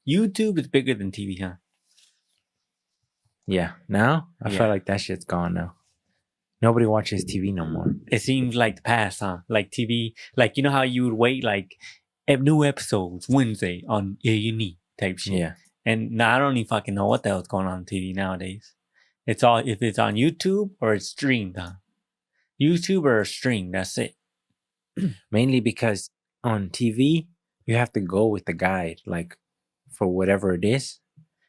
YouTube is bigger than TV, huh? Yeah. Now I feel like that shit's gone now. Nobody watches TV no more. It seems like the past, huh? Like TV, like you know how you would wait like new episodes Wednesday on A&E type shit. Yeah. And now I don't even fucking know what the hell's going on TV nowadays. It's all if it's on YouTube or it's streamed, huh? YouTube or stream, that's it. Mainly because on TV you have to go with the guide, like for whatever it is.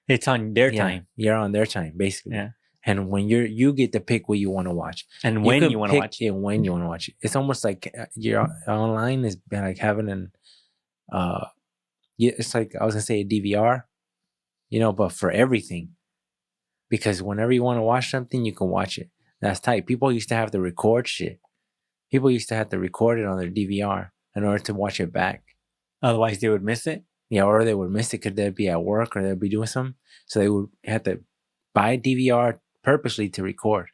It's on their time. You're on their time, basically. Yeah. And when you get to pick what you want to watch. And when you want to watch it. When you want to watch it. It's almost like you're online is like having an it's like I was gonna say a DVR, but for everything. Because whenever you want to watch something, you can watch it. That's tight. People used to have to record shit. People used to have to record it on their DVR in order to watch it back. Otherwise, they would miss it. Yeah, or they would miss it because they'd be at work or they'd be doing something. So they would have to buy a DVR purposely to record.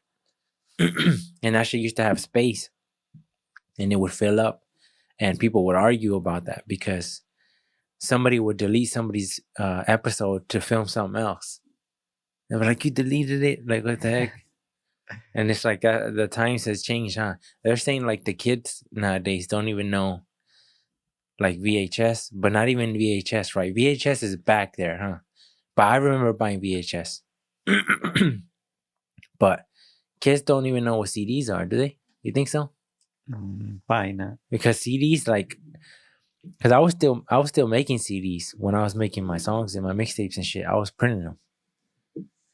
And that shit used to have space. And it would fill up. And people would argue about that because somebody would delete somebody's episode to film something else. They were like, you deleted it? Like, what the heck? And it's like the times has changed, huh? They're saying like the kids nowadays don't even know like VHS, but not even VHS, right? VHS is back there, huh? But I remember buying VHS. But kids don't even know what CDs are, do they? You think so? Why not? Because CDs, like, because I was still making CDs when I was making my songs and my mixtapes and shit. I was printing them.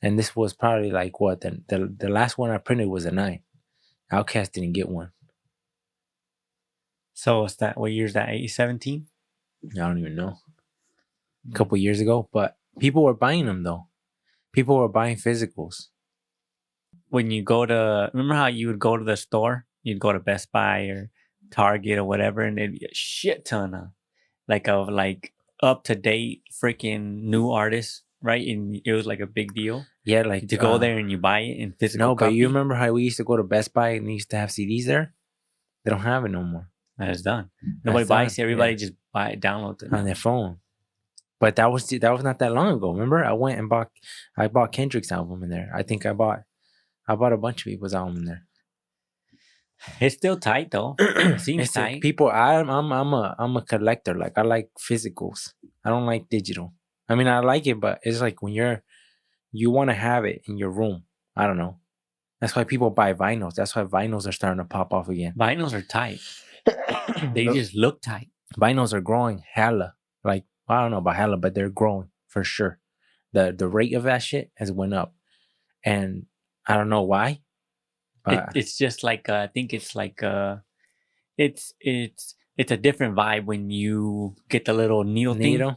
And this was probably like what the last one I printed was a 9. Outkast didn't get one. So what's that? What year is that? 17? I don't even know. A couple years ago, but people were buying them though. People were buying physicals. When you remember how you would go to the store? You'd go to Best Buy or Target or whatever, and there'd be a shit ton of up to date freaking new artists. Right, and it was like a big deal. Yeah, like to go there and you buy it in physical. No, but you remember how we used to go to Best Buy and they used to have CDs there? They don't have it no more. That is done. Nobody buys it. Everybody just buy it, download it on their phone. But that was not that long ago. Remember, I went and bought Kendrick's album in there. I think I bought a bunch of people's album in there. It's still tight though. Seems tight. People, I'm a collector. Like I like physicals. I don't like digital. I mean, I like it, but it's like when you want to have it in your room. I don't know. That's why people buy vinyls. That's why vinyls are starting to pop off again. Vinyls are tight. They just look tight. Vinyls are growing hella. Like, I don't know about hella, but they're growing for sure. The rate of that shit has went up. And I don't know why. It's just like, I think it's like, it's a different vibe when you get the little needle thing.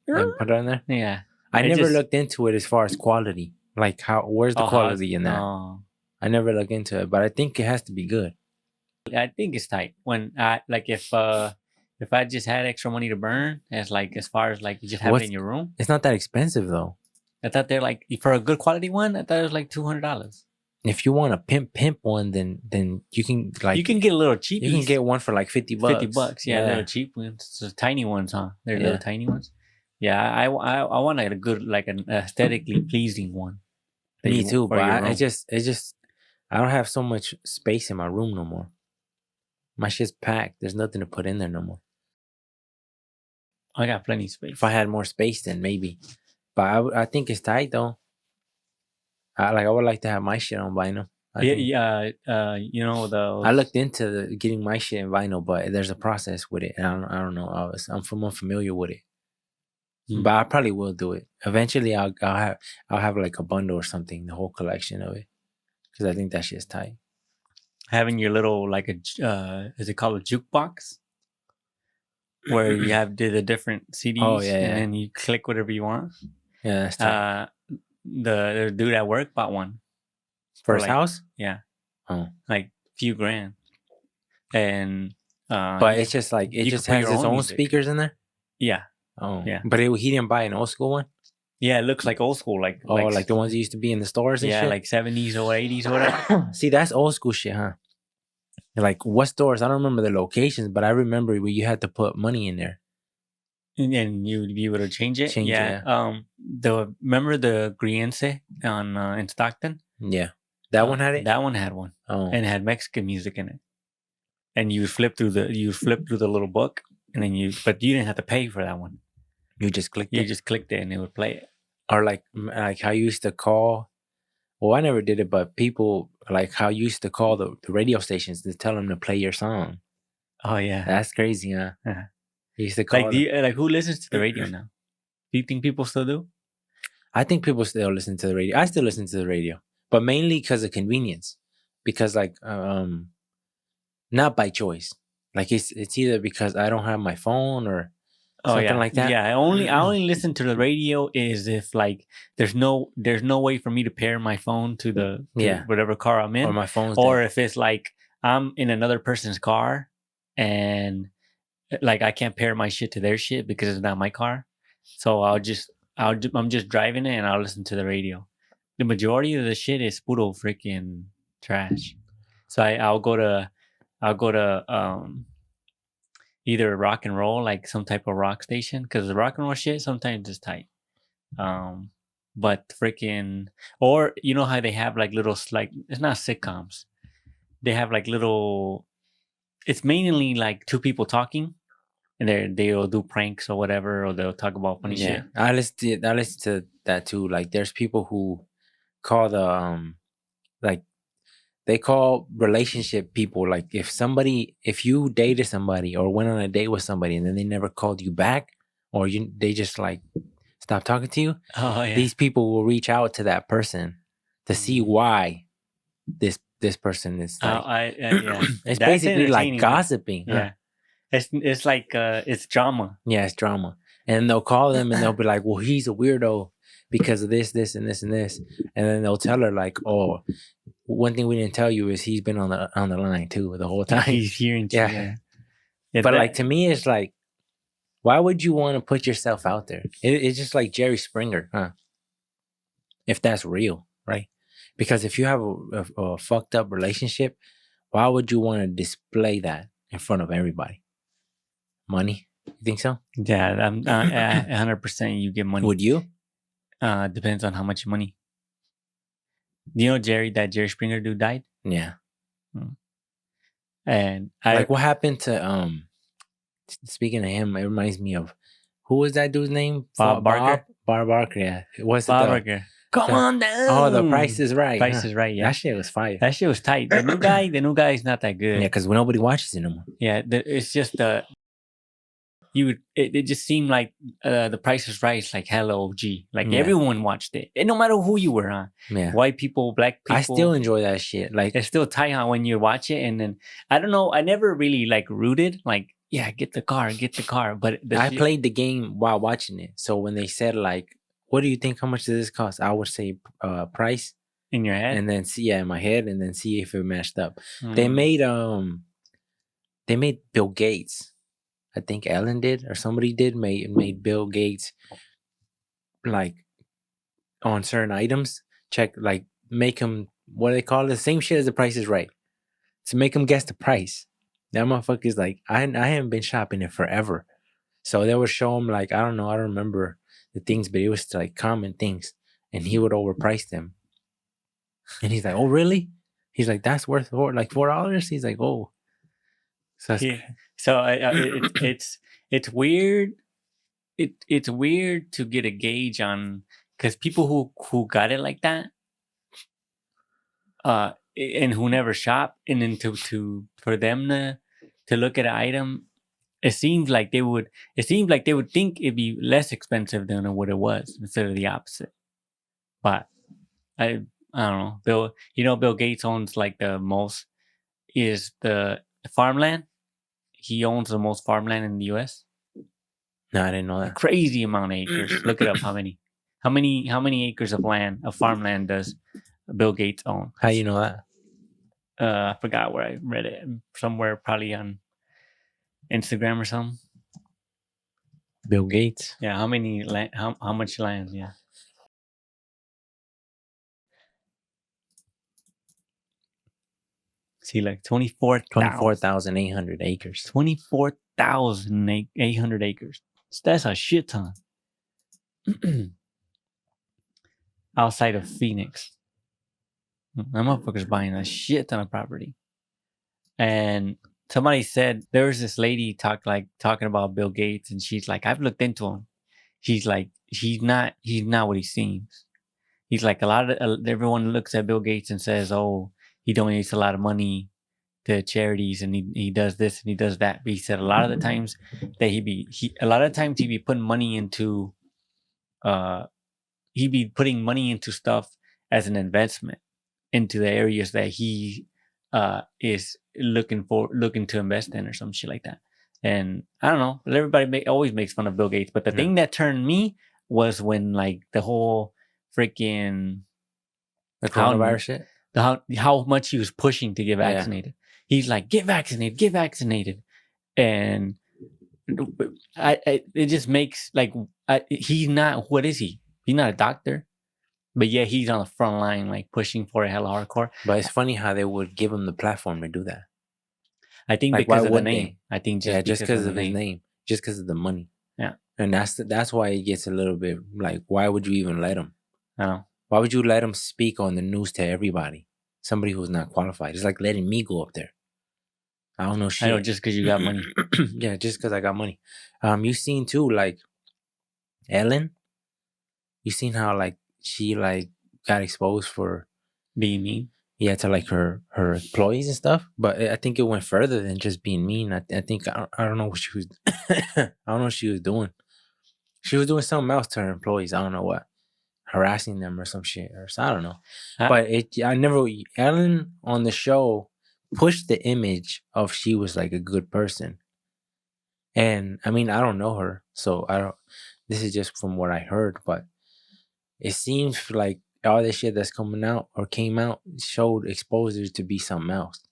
And put it on there? Yeah. I never looked into it as far as quality. Like where's the quality in that? I never looked into it, but I think it has to be good. I think it's tight. When if I just had extra money to burn, as far as like you just have it in your room. It's not that expensive though. I thought they're like for a good quality one, I thought it was like $200. If you want a pimp one, then you can you can get a little cheap. You can get one for like $50. $50, yeah. Little cheap ones. So tiny ones, huh? They're little tiny ones. Yeah, I want a good, like an aesthetically pleasing one. Me too, but I don't have so much space in my room no more. My shit's packed. There's nothing to put in there no more. I got plenty of space. If I had more space, then maybe. But I think it's tight though. I would like to have my shit on vinyl. I looked into getting my shit in vinyl, but there's a process with it, and I don't know. I'm unfamiliar with it. But I probably will do it eventually. I'll have like a bundle or something, the whole collection of it, because I think that shit's tight. Having your little is it called a jukebox, where you have the different CDs, and then you click whatever you want. Yeah, that's tight. The dude at work bought one for his house. Yeah, like few grand, and but it's just like it just has its own speakers in there. Yeah. Oh yeah, but he didn't buy an old school one. Yeah, it looks like old school, like the ones that used to be in the stores. And shit? Like 70s or 80s or whatever. See, that's old school shit, huh? Like what stores? I don't remember the locations, but I remember where you had to put money in there. And you'd be able to change it. Change it, yeah. Remember the Griense on in Stockton? Yeah. That one had it? That one had one. Oh. And it had Mexican music in it. And you flip through the little book, and then but you didn't have to pay for that one. You just clicked You it? just clicked it and it would play it. Or like how you used to call. Well, I never did it, but people like how you used to call the radio stations to tell them to play your song. Oh yeah, that's crazy, huh? Uh-huh. You used to call like who listens to the radio now? Do you think people still do? I think people still listen to the radio. I still listen to the radio, but mainly because of convenience. Because like not by choice. Like it's either because I don't have my phone or something like that. Yeah, I only listen to the radio is if like there's no way for me to pair my phone to whatever car I'm in, or my phone's or dead. if it's like I'm in another person's car and like I can't pair my shit to their shit because it's not my car. So I'm just driving it and I'll listen to the radio. The majority of the shit is puro freaking trash. So I'll go to either rock and roll, like some type of rock station, because the rock and roll shit sometimes is tight. But freaking, or you know how they have like little, like it's not sitcoms. They have like little. It's mainly like two people talking, and they'll do pranks or whatever, or they'll talk about funny shit. I listen to that too. Like there's people who call the like they call relationship people. Like if you dated somebody or went on a date with somebody and then they never called you back, or they just like stop talking to you. Oh yeah. These people will reach out to that person to see why this person is like. It's basically like gossiping. Yeah. It's like it's drama. Yeah, it's drama. And they'll call them and they'll be like, well, he's a weirdo because of this, and this, and this. And then they'll tell her like, oh, one thing we didn't tell you is he's been on the line too the whole time. He's hearing too. Yeah. But like to me, it's like, why would you want to put yourself out there? It's just like Jerry Springer, huh? If that's real, right? Because if you have a fucked up relationship, why would you want to display that in front of everybody? Money? You think so? Yeah, I'm 100%. You get money. Would you? Depends on how much money. Do you know that Jerry Springer dude died? Yeah. And like what happened to speaking of him, it reminds me of who was that dude's name? Bob Barker. Bob Barker, yeah. What's Bob Barker. Come on down. Oh, The Price is Right. Price is Right, yeah. That shit was fire. That shit was tight. The new guy is not that good. Yeah, because nobody watches it anymore. Yeah, it's just it just seemed like The Price is Right is like hella OG. Like everyone watched it. And no matter who you were, huh? Yeah. White people, black people. I still enjoy that shit. Like it's still tight, huh? When you watch it, and then I don't know, I never really like rooted, like, yeah, get the car. But I played the game while watching it. So when they said like, what do you think? How much does this cost? I would say price in your head, and then see in my head, and then see if it matched up. They made Bill Gates. I think Ellen did or somebody did made Bill Gates like on certain items check like make him what do they call it, the same shit as The Price is Right, to make him guess the price. That motherfucker's like I haven't been shopping it forever, so they would show him like I don't remember the things, but it was like common things, and he would overprice them. And he's like, "Oh, really?" He's like, "That's worth like $4." He's like, "Oh." So it's weird. It's weird to get a gauge on, because people who got it like that, and who never shop, and then for them to look at an item, it seems like they would think it'd be less expensive than what it was instead of the opposite. But I don't know. Bill Gates owns like the most is the farmland. He owns the most farmland in the U.S. No, I didn't know that. A crazy amount of acres. Look it up. How many acres of farmland does Bill Gates own? How you know that? I forgot where I read it. Somewhere, probably on Instagram or something. Bill Gates. Yeah. How much land? Yeah. See, like 24,800 acres. 24,800 acres. That's a shit ton. Outside of Phoenix. That motherfucker's buying a shit ton of property. And somebody said there was this lady talking about Bill Gates, and she's like, I've looked into him. She's like, he's not what he seems. He's like, a lot of everyone looks at Bill Gates and says, oh, he donates a lot of money to charities and he does this and he does that. But he said a lot of the times that he'd be putting money into he'd be putting money into stuff as an investment into the areas that he is looking to invest in or some shit like that. And I don't know, everybody always makes fun of Bill Gates, but the thing that turned me was when like the whole freaking the coronavirus shit, how much he was pushing to get vaccinated. He's like, get vaccinated, and it just makes like he's not. What is he? He's not a doctor, but yeah, he's on the front line, like pushing for it hella hardcore. But it's funny how they would give him the platform to do that. I think like, because of the name. I think just because of his name, just because of the money. Yeah, and that's why it gets a little bit like, why would you even let him? I know. Why would you let him speak on the news to everybody? Somebody who's not qualified. It's like letting me go up there. I don't know shit. I know, just because you got money. Yeah, just because I got money. You seen too, like Ellen. You seen how like she like got exposed for being mean. Yeah, to like her employees and stuff. But I think it went further than just being mean. I think I don't know what she was. I don't know what she was doing. She was doing something else to her employees. I don't know what. Harassing them or some shit, or I don't know. But Ellen on the show pushed the image of she was like a good person. And I mean, I don't know her, so I don't. This is just from what I heard, but it seems like all this shit that's coming out or came out showed exposure to be something else.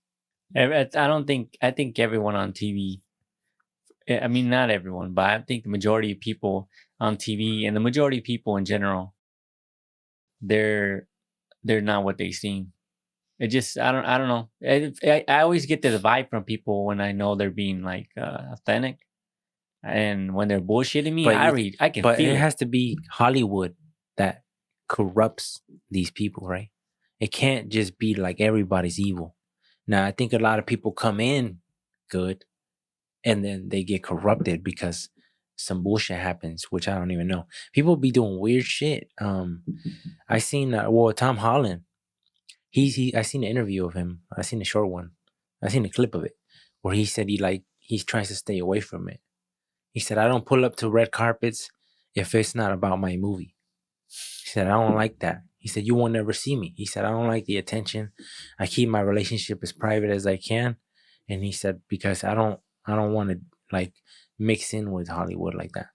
I think everyone on TV. I mean, not everyone, but I think the majority of people on TV and the majority of people in general, they're not what they seem. It just I don't know. I always get this vibe from people when I know they're being like authentic, and when they're bullshitting me, I can feel it. But it has to be Hollywood that corrupts these people, right? It can't just be like everybody's evil. Now, I think a lot of people come in good, and then they get corrupted because some bullshit happens, which I don't even know. People be doing weird shit. I seen Tom Holland. I seen an interview of him. I seen a short one. I seen a clip of it where he said he tries to stay away from it. He said, I don't pull up to red carpets if it's not about my movie. He said, I don't like that. He said, you won't ever see me. He said, I don't like the attention. I keep my relationship as private as I can. And he said, because I don't want to like mix in with Hollywood like that.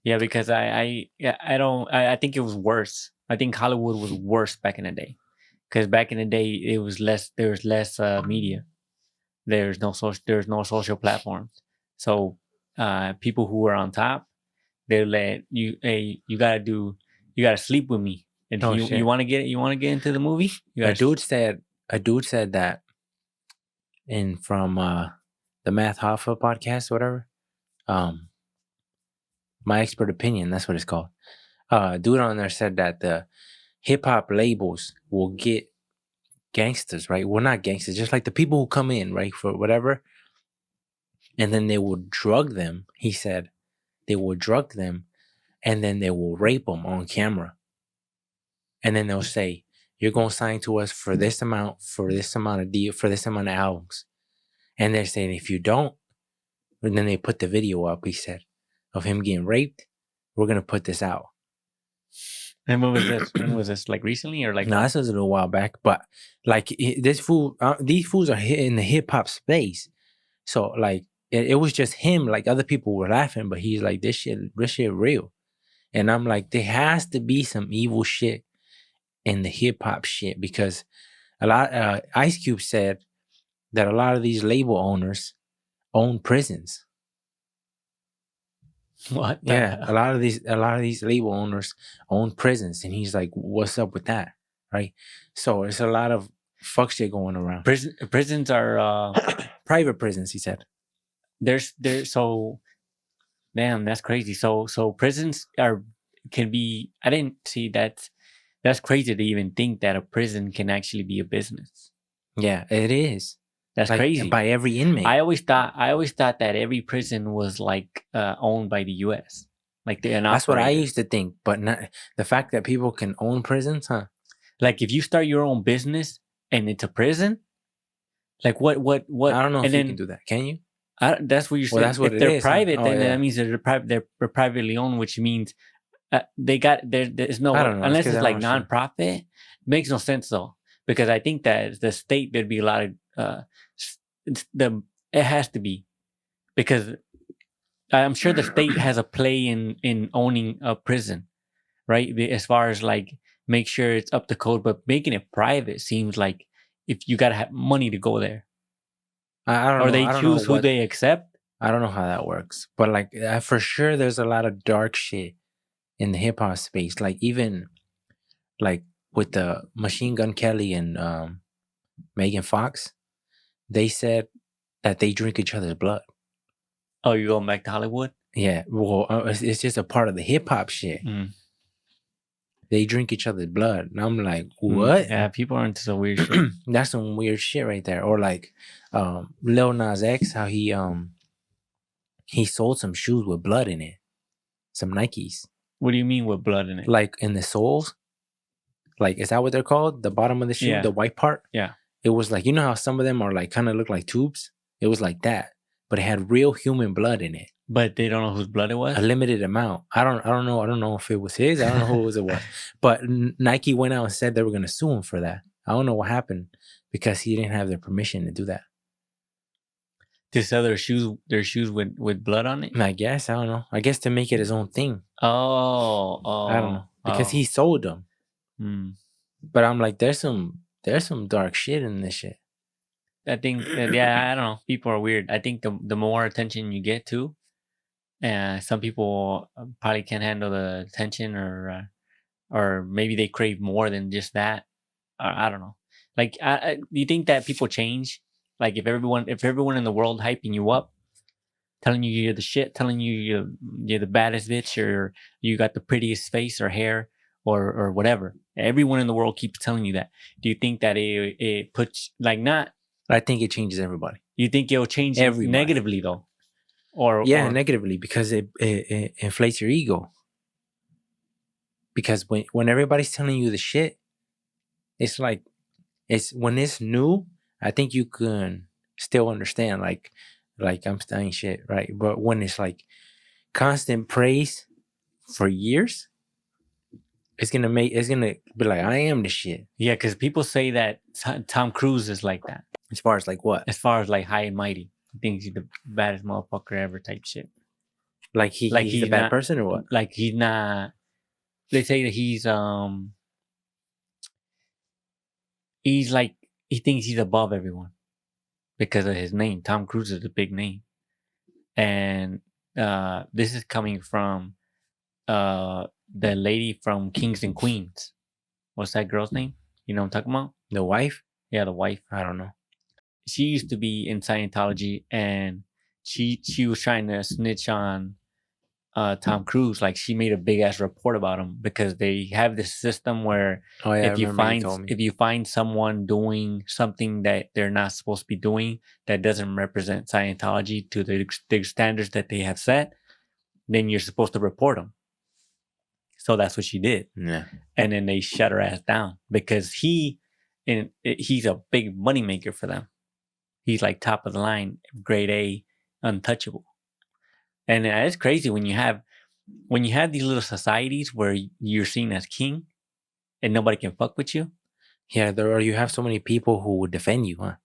Yeah, because I think it was worse. I think Hollywood was worse back in the day. Because back in the day, there was less media. There's no social platforms. So people who were on top, they let you. Hey, you gotta sleep with me. And you want to get into the movie. A dude said that, from the Math Hoffa podcast, whatever. My Expert Opinion, that's what it's called. Dude on there said that the hip hop labels will get gangsters, right? Well, not gangsters, just like the people who come in, right, for whatever, and then they will drug them. He said they will drug them, and then they will rape them on camera, and then they'll say, "You're gonna sign to us for this amount of deal, for this amount of albums," and they're saying, "If you don't," and then they put the video up. He said, of him getting raped. We're gonna put this out. And when was this? When was this? Like recently or like? No, this was a little while back. But like these fools are in the hip hop space, so like it was just him. Like other people were laughing, but he's like, this shit real. And I'm like, there has to be some evil shit in the hip hop shit, because a lot. Ice Cube said that a lot of these label owners own prisons. What? Yeah, a lot of these label owners own prisons, and he's like, "What's up with that?" Right? So there's a lot of fuck shit going around. Prisons are private prisons. He said, There's Damn, that's crazy. So prisons can be. I didn't see that. That's crazy to even think that a prison can actually be a business. Yeah, it is. That's Like, crazy. by every inmate. I always thought that every prison was like owned by the U.S. Like they're an That's what I operator. used to think, but not the fact that people can own prisons, huh? Like if you start your own business and it's a prison, like what? I don't know and if then, you can do that. Can you? that's what you're Well, saying. that's what If it they're is, huh? private, Oh, then yeah. that means they're privately owned, which means there's no, I don't know. unless it's like I'm not sure. nonprofit. Makes no sense though, because I think that the state there'd be a lot of it has to be, because I'm sure the state has a play in owning a prison, right? As far as like make sure it's up to code, but making it private seems like if you gotta have money to go there, I don't or know. they I don't know choose who what. they accept. I don't know how that works, but like for sure, there's a lot of dark shit in the hip hop space. Like even like with the Machine Gun Kelly and Megan Fox, they said that they drink each other's blood. Oh, you going back to Hollywood? Yeah, well, it's just a part of the hip hop shit. Mm. They drink each other's blood, and I'm like, what? Yeah, people are into some weird shit. That's some weird shit right there. Or like Lil Nas X, how he sold some shoes with blood in it, some Nikes. What do you mean with blood in it? Like in the soles. Like, is that what they're called? The bottom of the shoe, Yeah. the white part? Yeah. It was like, you know how some of them are like kind of look like tubes? It was like that. But it had real human blood in it. But they don't know whose blood it was? A limited amount. I don't know. I don't know if it was his. I don't know who it was. But Nike went out and said they were gonna sue him for that. I don't know what happened because he didn't have their permission to do that. To sell their shoes with blood on it? I guess. I don't know. I guess to make it his own thing. Oh. I don't know. Because he sold them. Hmm. But I'm like, there's some dark shit in this shit. I think yeah, I don't know. People are weird. I think the more attention you get to, some people probably can't handle the attention, or maybe they crave more than just that. I don't know. Like, do you think that people change? Like, if everyone in the world hyping you up, telling you you're the shit, telling you you're the baddest bitch, or you got the prettiest face or hair, or whatever. Everyone in the world keeps telling you that. Do you think that it puts like not? I think it changes everybody. You think it'll change Everybody. negatively though? Or negatively, because it inflates your ego. Because when everybody's telling you the shit, it's like when it's new, I think you can still understand like I'm saying shit, right? But when it's like constant praise for years, it's gonna be like, I am the shit. Yeah, because people say that Tom Cruise is like that. As far as like what? As far as like high and mighty, he thinks he's the baddest motherfucker ever type shit. Like he's a bad person or what? Like he's not. They say that he's like, he thinks he's above everyone because of his name. Tom Cruise is a big name, and this is coming from the lady from Kings and Queens. What's that girl's name? You know what I'm talking about? The wife? Yeah, the wife. I don't know. She used to be in Scientology, and she was trying to snitch on Tom Cruise. Like, she made a big ass report about him because they have this system where if you find someone doing something that they're not supposed to be doing, that doesn't represent Scientology to the standards that they have set, then you're supposed to report them. So that's what she did. Yeah. And then they shut her ass down because he's a big moneymaker for them. He's like top of the line, grade A, untouchable. And it's crazy when you have these little societies where you're seen as king and nobody can fuck with you. Yeah, you have so many people who would defend you, huh?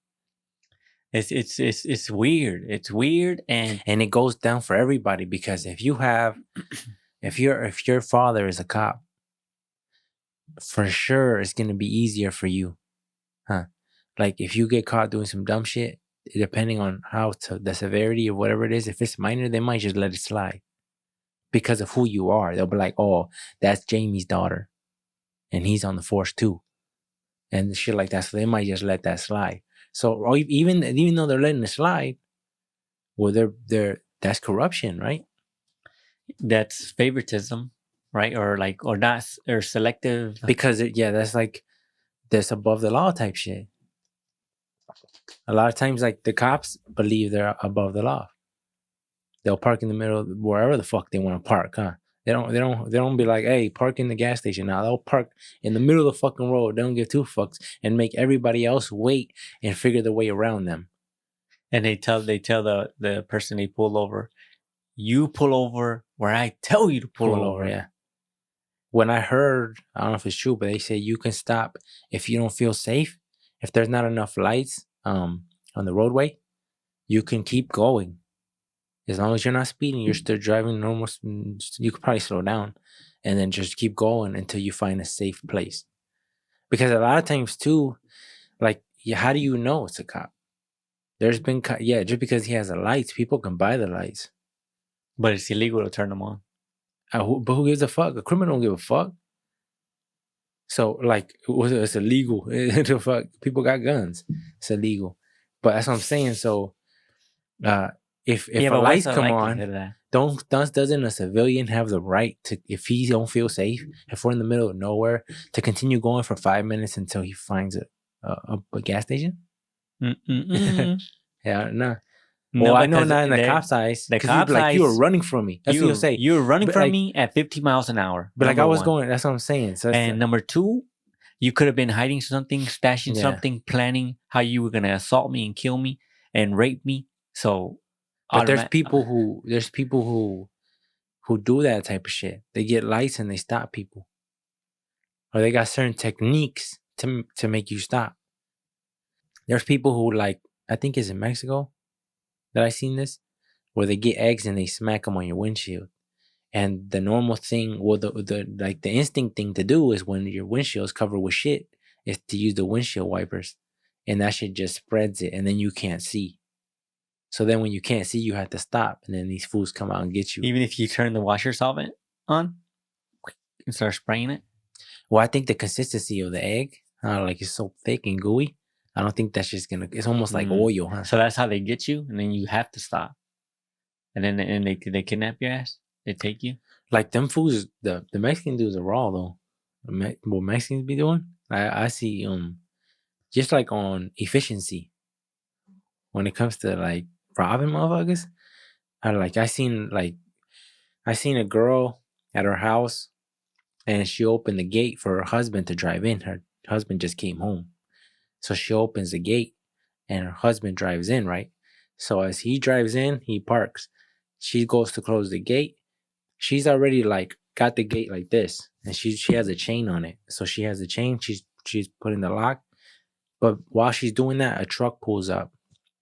It's weird. It's weird, and it goes down for everybody, because if your father is a cop, for sure it's gonna be easier for you, huh? Like if you get caught doing some dumb shit, depending on the severity of whatever it is, if it's minor, they might just let it slide because of who you are. They'll be like, oh, that's Jamie's daughter, and he's on the force too, and shit like that. So they might just let that slide. So, or even though they're letting it slide, well, that's corruption, right? That's favoritism, right? Or like, or not, or selective. Because that's like this above the law type shit. A lot of times, like the cops believe they're above the law. They'll park in the middle wherever the fuck they want to park, huh? They don't be like, hey, park in the gas station. Now they'll park in the middle of the fucking road. They don't give two fucks and make everybody else wait and figure the way around them. And they tell the person they pull over, you pull over where I tell you to pull over. Yeah. When I heard, I don't know if it's true, but they say you can stop if you don't feel safe. If there's not enough lights on the roadway, you can keep going. As long as you're not speeding, you're still driving normal. You could probably slow down and then just keep going until you find a safe place. Because a lot of times too, like, how do you know it's a cop? There's been, just because he has the lights, people can buy the lights. But it's illegal to turn them on. But who gives a fuck? A criminal don't give a fuck. So, like, it's illegal. Fuck, people got guns. It's illegal. But that's what I'm saying. So, if a lights come on, doesn't a civilian have the right to, if he don't feel safe, if we're in the middle of nowhere, to continue going for 5 minutes until he finds a gas station? Yeah, no. Well, I know not in the cop's eyes. The cop's eyes, like, you were running from me. That's what you'll say. You were running from me at 50 miles an hour. But like I was going, that's what I'm saying. So and number two, you could have been hiding something, stashing something, planning how you were gonna assault me and kill me and rape me. So, but there's people who do that type of shit. They get lights and they stop people, or they got certain techniques to make you stop. There's people who, like, I think it's in Mexico that I seen this, where they get eggs and they smack them on your windshield. And the normal thing, well, the instinct thing to do is when your windshield is covered with shit, is to use the windshield wipers, and that shit just spreads it, and then you can't see. So then when you can't see, you have to stop, and then these fools come out and get you. Even if you turn the washer solvent on and start spraying it? Well, I think the consistency of the egg, like, it's so thick and gooey, I don't think that's just gonna, it's almost like oil, huh? So that's how they get you, and then you have to stop. And then they kidnap your ass? They take you? Like, them fools, the Mexican dudes are raw, though. What Mexicans be doing? I see, just like on efficiency, when it comes to, like, robbing motherfuckers, I seen a girl at her house, and she opened the gate for her husband to drive in. Her husband just came home. So she opens the gate, and her husband drives in, right? So as he drives in, he parks. She goes to close the gate. She's already, like, got the gate like this, and she has a chain on it. So she has the chain. She's putting the lock. But while she's doing that, a truck pulls up,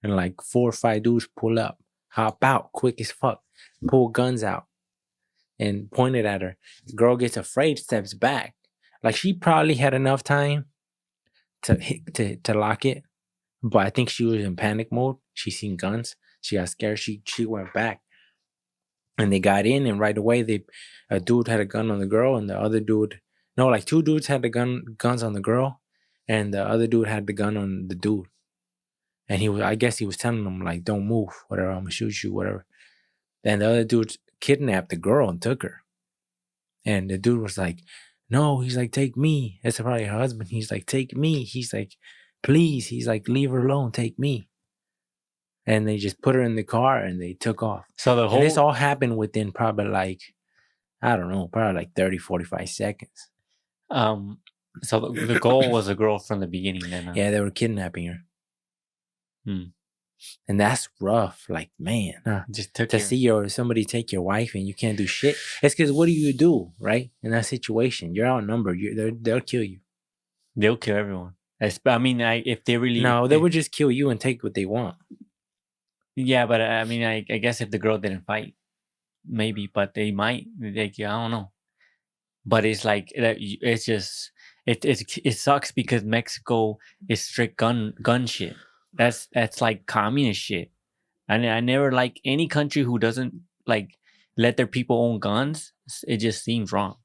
and like 4 or 5 dudes pull up, hop out quick as fuck, pull guns out, and point it at her. The girl gets afraid, steps back. Like, she probably had enough time to lock it, but I think she was in panic mode. She seen guns. She got scared. She went back, and they got in, and right away a dude had a gun on the girl, and the other dude, no, like 2 dudes had the guns on the girl, and the other dude had the gun on the dude. And I guess he was telling them, like, don't move, whatever, I'm gonna shoot you, whatever. And the other dude kidnapped the girl and took her. And the dude was like, no, he's like, take me. That's probably her husband. He's like, take me. He's like, please. He's like, leave her alone. Take me. And they just put her in the car and they took off. So and this all happened within probably, like, I don't know, probably like 30, 45 seconds. So the goal was a girl from the beginning then? Yeah, they were kidnapping her. And that's rough. Like, man, just to see somebody take your wife and you can't do shit. It's because what do you do, right? In that situation, you're outnumbered. They'll kill you. They'll kill everyone. I mean, if they really... No, they would just kill you and take what they want. Yeah, but I mean, I guess if the girl didn't fight, maybe, but they might. Like, I don't know. But it's like, it's just... It sucks because Mexico is strict gun shit. That's like communist shit. I never like any country who doesn't, like, let their people own guns. It just seems wrong.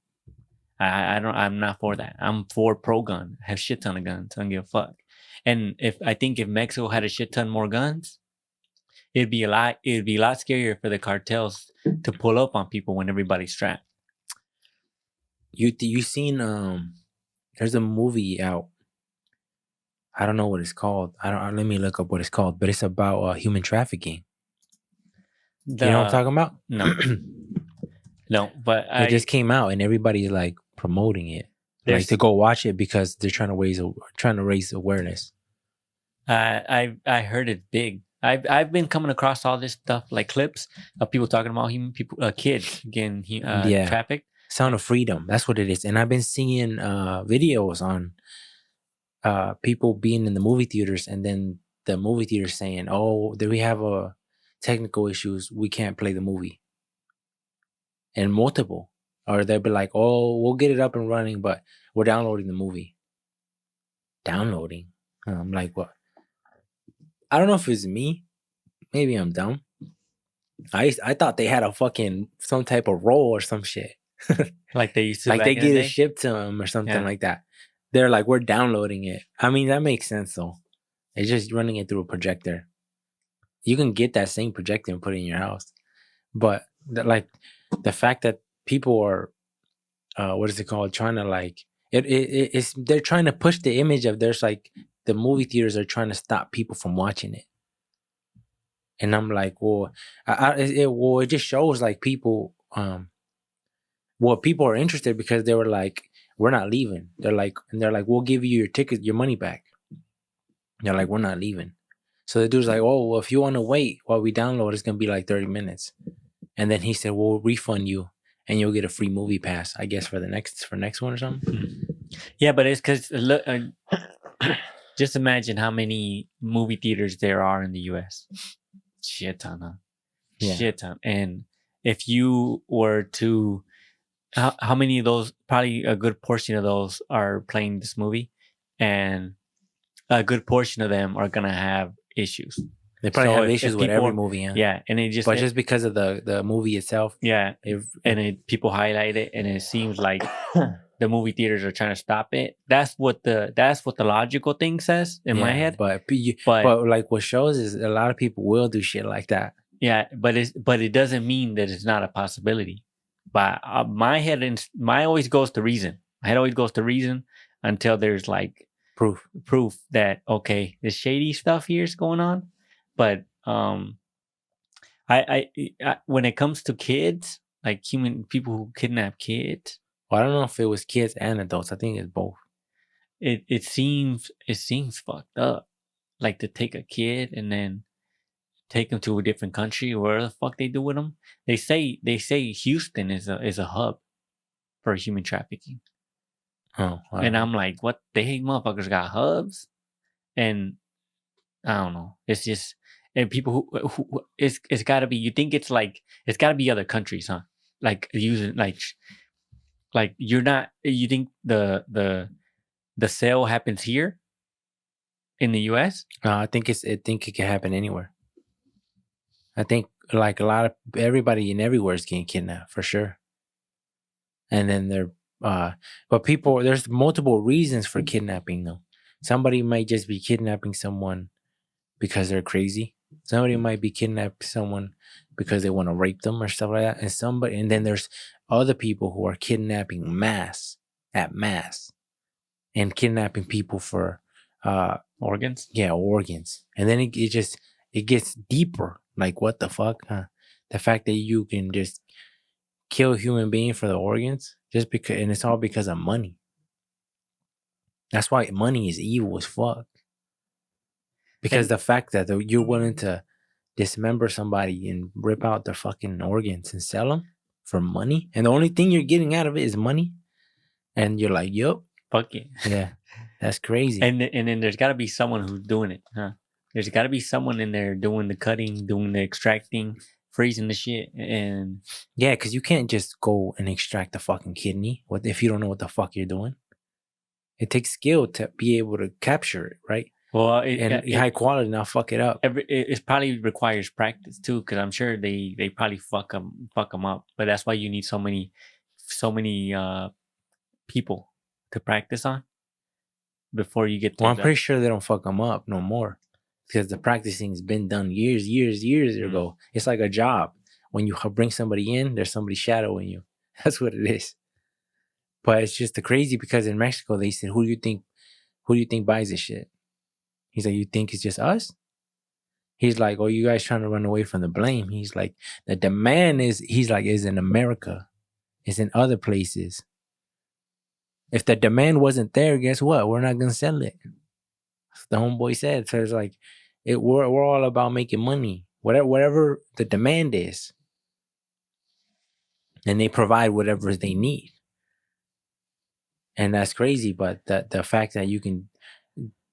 I'm not for that. I'm for pro gun. Have shit ton of guns. I don't give a fuck. And I think if Mexico had a shit ton more guns, it'd be a lot scarier for the cartels to pull up on people when everybody's strapped. You seen there's a movie out. I don't know what it's called. Let me look up what it's called, but it's about human trafficking. You know what I'm talking about? No. No, but it just came out and everybody's like promoting it. Like to go watch it because they're trying to raise awareness. I heard it big. I've been coming across all this stuff like clips of people talking about kids getting trafficked. Sound of Freedom. That's what it is. And I've been seeing videos on people being in the movie theaters and then the movie theater saying, "Oh, we have technical issues. We can't play the movie." And multiple. Or they'll be like, "Oh, we'll get it up and running, but we're downloading the movie." Downloading? I'm like, what? I don't know if it's me. Maybe I'm dumb. I thought they had some type of role or some shit. Like they used to. Like they get it shipped to them or something like that. They're like, we're downloading it. I mean, that makes sense though. It's just running it through a projector. You can get that same projector and put it in your house. But the fact that people are, what is it called? Trying to like, they're trying to push the image of there's like, the movie theaters are trying to stop people from watching it. And I'm like, well, it just shows like people, people are interested because they were like, we're not leaving. They're like, we'll give you your ticket, your money back. They're like, we're not leaving. So the dude's like, oh, well, if you want to wait while we download, it's going to be like 30 minutes. And then he said, we'll refund you and you'll get a free movie pass, I guess, for next one or something. Mm-hmm. Yeah, but it's because look, just imagine how many movie theaters there are in the U.S. Shit ton, huh? Yeah. Shit ton. And if you were to, how many of those? Probably a good portion of those are playing this movie, and a good portion of them are gonna have issues. They probably have issues with every movie, yeah. Yeah, and just because of the movie itself. Yeah, people highlight it, and it seems like the movie theaters are trying to stop it. That's what the logical thing says in my head. But like what shows is a lot of people will do shit like that. Yeah, but it doesn't mean that it's not a possibility. But my head always goes to reason. My head always goes to reason until there's like proof that okay, this shady stuff here is going on. But I when it comes to kids, like people who kidnap kids. Well, I don't know if it was kids and adults. I think it's both. It seems fucked up. Like to take a kid and then take them to a different country or whatever the fuck they do with them. They say Houston is a hub for human trafficking. Oh, wow. And I'm like, what? They motherfuckers got hubs, and I don't know. It's just and people who it's got to be. You think it's got to be other countries, huh? Like using like you're not. You think the sale happens here in the U.S.? I think it can happen anywhere. I think like everybody and everywhere is getting kidnapped for sure. And then but there's multiple reasons for kidnapping though. Somebody might just be kidnapping someone because they're crazy. Somebody might be kidnapping someone because they want to rape them or stuff like that. And then there's other people who are kidnapping at mass and kidnapping people for organs. Yeah, organs. And then it gets deeper. Like what the fuck? The fact that you can just kill a human being for the organs just because, and it's all because of money. That's why money is evil as fuck. Because the fact that you're willing to dismember somebody and rip out their fucking organs and sell them for money, and the only thing you're getting out of it is money, and you're like, yup, fuck it. Yeah, that's crazy. And then there's got to be someone who's doing it, huh? There's got to be someone in there doing the cutting, doing the extracting, freezing the shit, and yeah, because you can't just go and extract the fucking kidney. What if you don't know what the fuck you're doing? It takes skill to be able to capture it, right? Well, high quality, not fuck it up. It probably requires practice too, because I'm sure they probably fuck them up. But that's why you need so many people to practice on before you get. Well, I'm pretty sure they don't fuck them up no more, because the practicing's been done years ago. It's like a job. when you bring somebody in, there's somebody shadowing you. That's what it is. But it's just crazy because in Mexico they said, who do you think buys this shit? He's like, you think it's just us? He's like, oh, you guys trying to run away from the blame. He's like, the demand is in America. It's in other places. If the demand wasn't there, guess what? We're not gonna sell it. The homeboy said. So it's like, we're all about making money. Whatever the demand is. And they provide whatever they need. And that's crazy, but the fact that you can,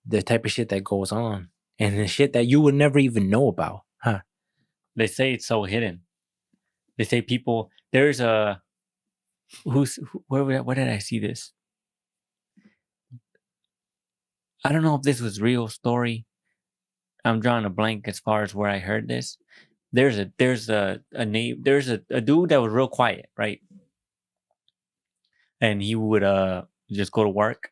the type of shit that goes on, and the shit that you would never even know about, huh? They say it's so hidden. They say people, there's a, where did I see this? I don't know if this was real story. I'm drawing a blank as far as where I heard this. There's a dude that was real quiet, right? And he would just go to work,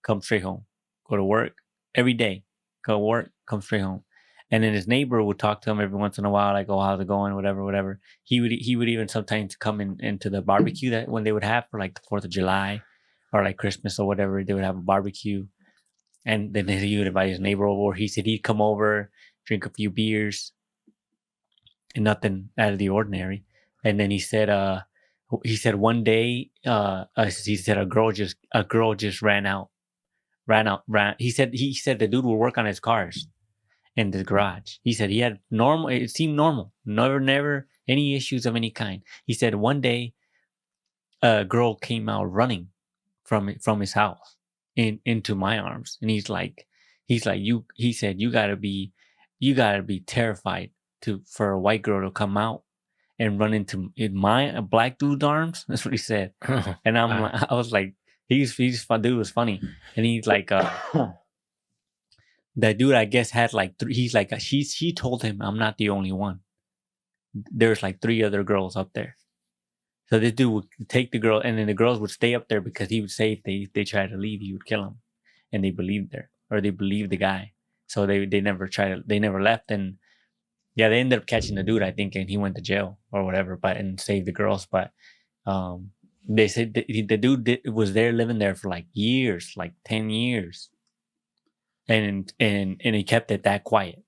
come straight home, go to work every day, go to work, come straight home. And then his neighbor would talk to him every once in a while, like, "Oh, how's it going?" Whatever. He would even sometimes come into the barbecue that when they would have for like the 4th of July or like Christmas or whatever, they would have a barbecue. And then he would invite his neighbor over. He said he'd come over, drink a few beers, and nothing out of the ordinary. And then he said one day, he said a girl just ran out. He said the dude would work on his cars in the garage. He said he had normal. It seemed normal. Never any issues of any kind. He said one day, a girl came out running from his house into my arms, and he's like you. He said you gotta be terrified for a white girl to come out and run into a black dude's arms. That's what he said. And I was like, he's fun. Dude was funny, and he's like, that dude I guess had like three. He's like, she told him I'm not the only one. There's like 3 other girls up there. So this dude would take the girl, and then the girls would stay up there because he would say if they tried to leave, he would kill them, and they believed the guy. So they never left, and yeah, they ended up catching the dude, I think, and he went to jail or whatever, and saved the girls. But they said the dude was there living there for like years, like 10 years, and he kept it that quiet.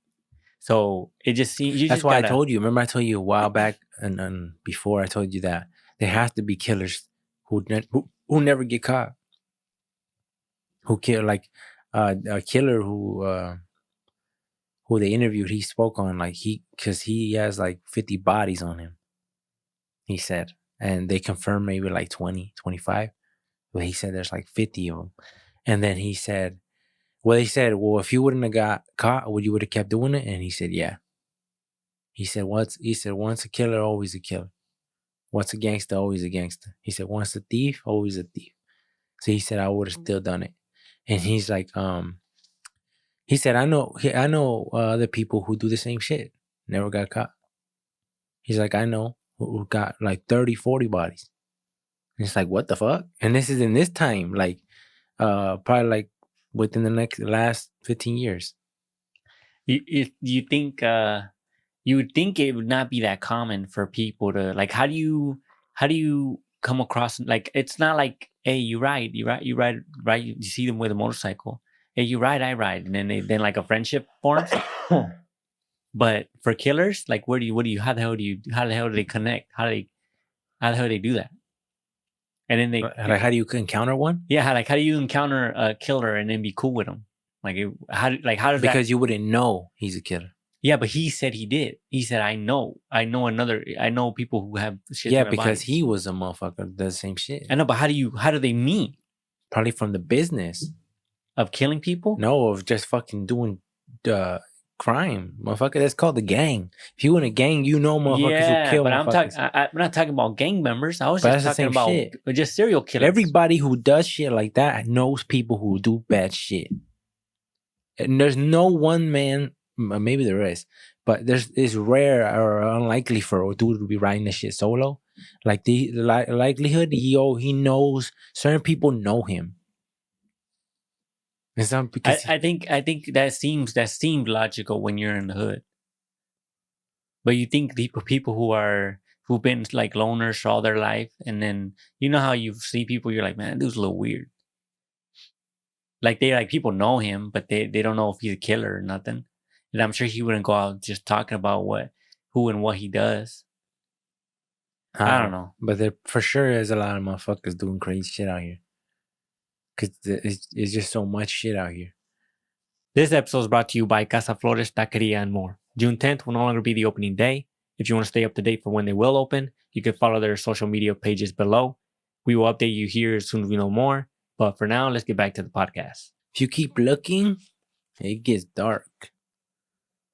So it just seems that's why I told you. Remember, I told you a while back, and before I told you that there has to be killers who never get caught, who kill, like a killer who they interviewed. He spoke on because he has like 50 bodies on him. He said, and they confirmed maybe like 20, 25. But he said there's like 50 of them. And then he said, they said, well, if you wouldn't have got caught, you would have kept doing it? And he said, yeah. He said, once a killer, always a killer. Once a gangster, always a gangster. He said, once a thief, always a thief. So he said, I would have still done it. And he's like, he said, I know other people who do the same shit, never got caught. He's like, I know who got like 30, 40 bodies. And it's like, what the fuck? And this is in this time, like, probably like within the last 15 years. You think you would think it would not be that common for people to like, how do you come across, like, it's not like, hey, you ride, you see them with a motorcycle, hey, you ride, I ride, and then like a friendship forms. But for killers, like, how the hell do they connect? How the hell do they do that? And then how do you encounter one? Yeah, how do you encounter a killer and then be cool with him? How does that? Because you wouldn't know he's a killer. Yeah, but he said he did. He said, I know people who have shit. Yeah, because he was a motherfucker that does the same shit. I know, but how do they meet? Probably from the business of killing people? No, of just fucking doing crime, motherfucker. That's called the gang. If you in a gang, you know motherfuckers who kill motherfuckers. I'm not talking about gang members. I was just talking about just serial killers. Everybody who does shit like that knows people who do bad shit. And there's no one man, maybe there is, but it's rare or unlikely for a dude to be riding this shit solo. Like the likelihood, he knows certain people know him. It's not because I think that seemed logical when you're in the hood. But you think people who are who've been like loners all their life, and then you know how you see people, you're like, man, that dude's a little weird. Like people know him, but they don't know if he's a killer or nothing. And I'm sure he wouldn't go out just talking about who and what he does. I don't know. But there for sure is a lot of motherfuckers doing crazy shit out here. Because it's just so much shit out here. This episode is brought to you by Casa, Flores, Taqueria, and more. June 10th will no longer be the opening day. If you want to stay up to date for when they will open, you can follow their social media pages below. We will update you here as soon as we know more. But for now, let's get back to the podcast. If you keep looking, it gets dark.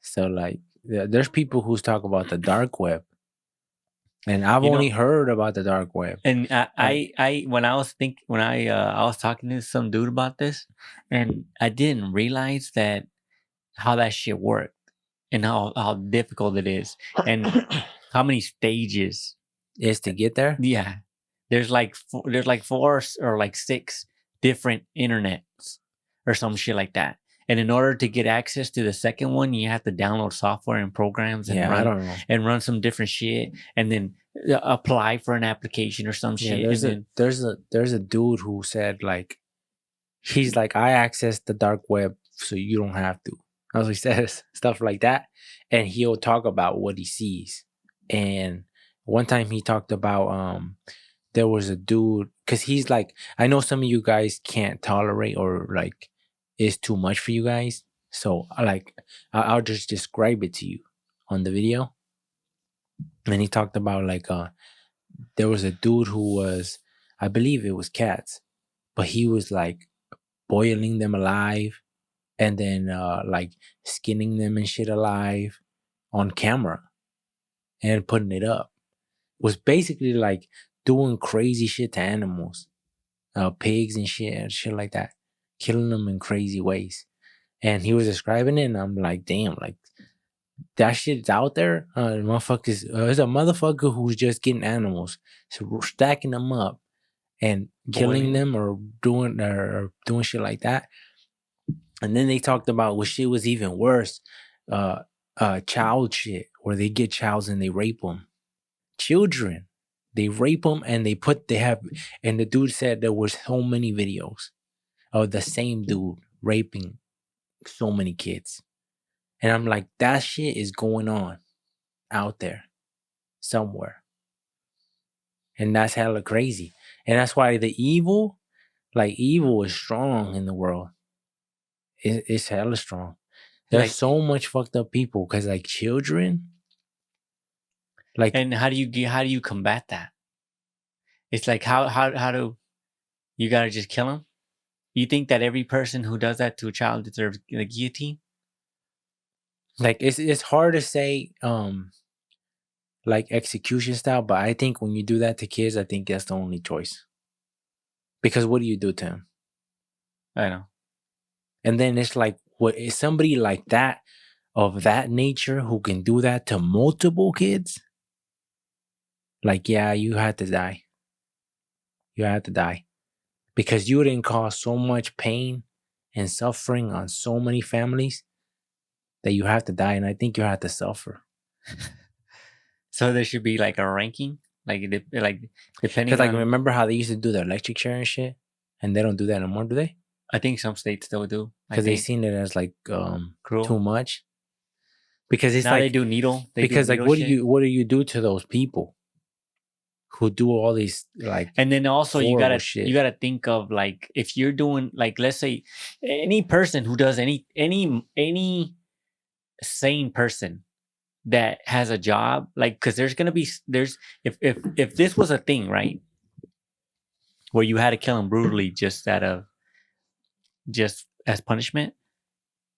So like, there's people who talk about the dark web, and I've only heard about the dark web. And I when I was talking to some dude about this, and I didn't realize that how that shit worked and how difficult it is, and how many stages is to get there. Yeah, there's like 4 or like 6 different internets or some shit like that. And in order to get access to the second one, you have to download software and programs and run some different shit, and then apply for an application or some shit. There's a dude who said like, he's like, I access the dark web so you don't have to. That's what he says, stuff like that. And he'll talk about what he sees. And one time he talked about there was a dude, because he's like, I know some of you guys can't tolerate or like it's too much for you guys. So like I'll just describe it to you on the video. And he talked about like there was a dude who was, I believe it was cats, but he was like boiling them alive and then like skinning them and shit alive on camera and putting it up. Was basically like doing crazy shit to animals, pigs and shit like that, killing them in crazy ways. And he was describing it, and I'm like, damn, like that shit's out there. Motherfuckers, there's a motherfucker who's just getting animals, so stacking them up and killing them or doing shit like that. And then they talked about what shit was even worse, child shit, where they get childs and they rape them. Children, they rape them and and the dude said there was so many videos of the same dude raping so many kids. And I'm like, that shit is going on out there somewhere. And that's hella crazy. And that's why the evil is strong in the world. It's hella strong. There's like, so much fucked up people because like children. Like, and how do you combat that? It's like how do you gotta just kill them? You think that every person who does that to a child deserves the guillotine? Like it's hard to say like execution style, but I think when you do that to kids, I think that's the only choice. Because what do you do to them? I know. And then it's like, what is somebody like that of that nature who can do that to multiple kids? Like, yeah, you had to die. You had to die. Because you didn't cause so much pain and suffering on so many families that you have to die. And I think you have to suffer. So there should be like a ranking? Like depending Because like, remember how they used to do the electric chair and shit? And they don't do that anymore, do they? I think some states still do. Because they seen it as like too much. Because it's now like they do needle. What do you do to those people who do all these like? And then also you gotta think of like, if you're doing like, let's say any person who does any sane person that has a job, like, because there's if this was a thing, right, where you had to kill him brutally just as punishment,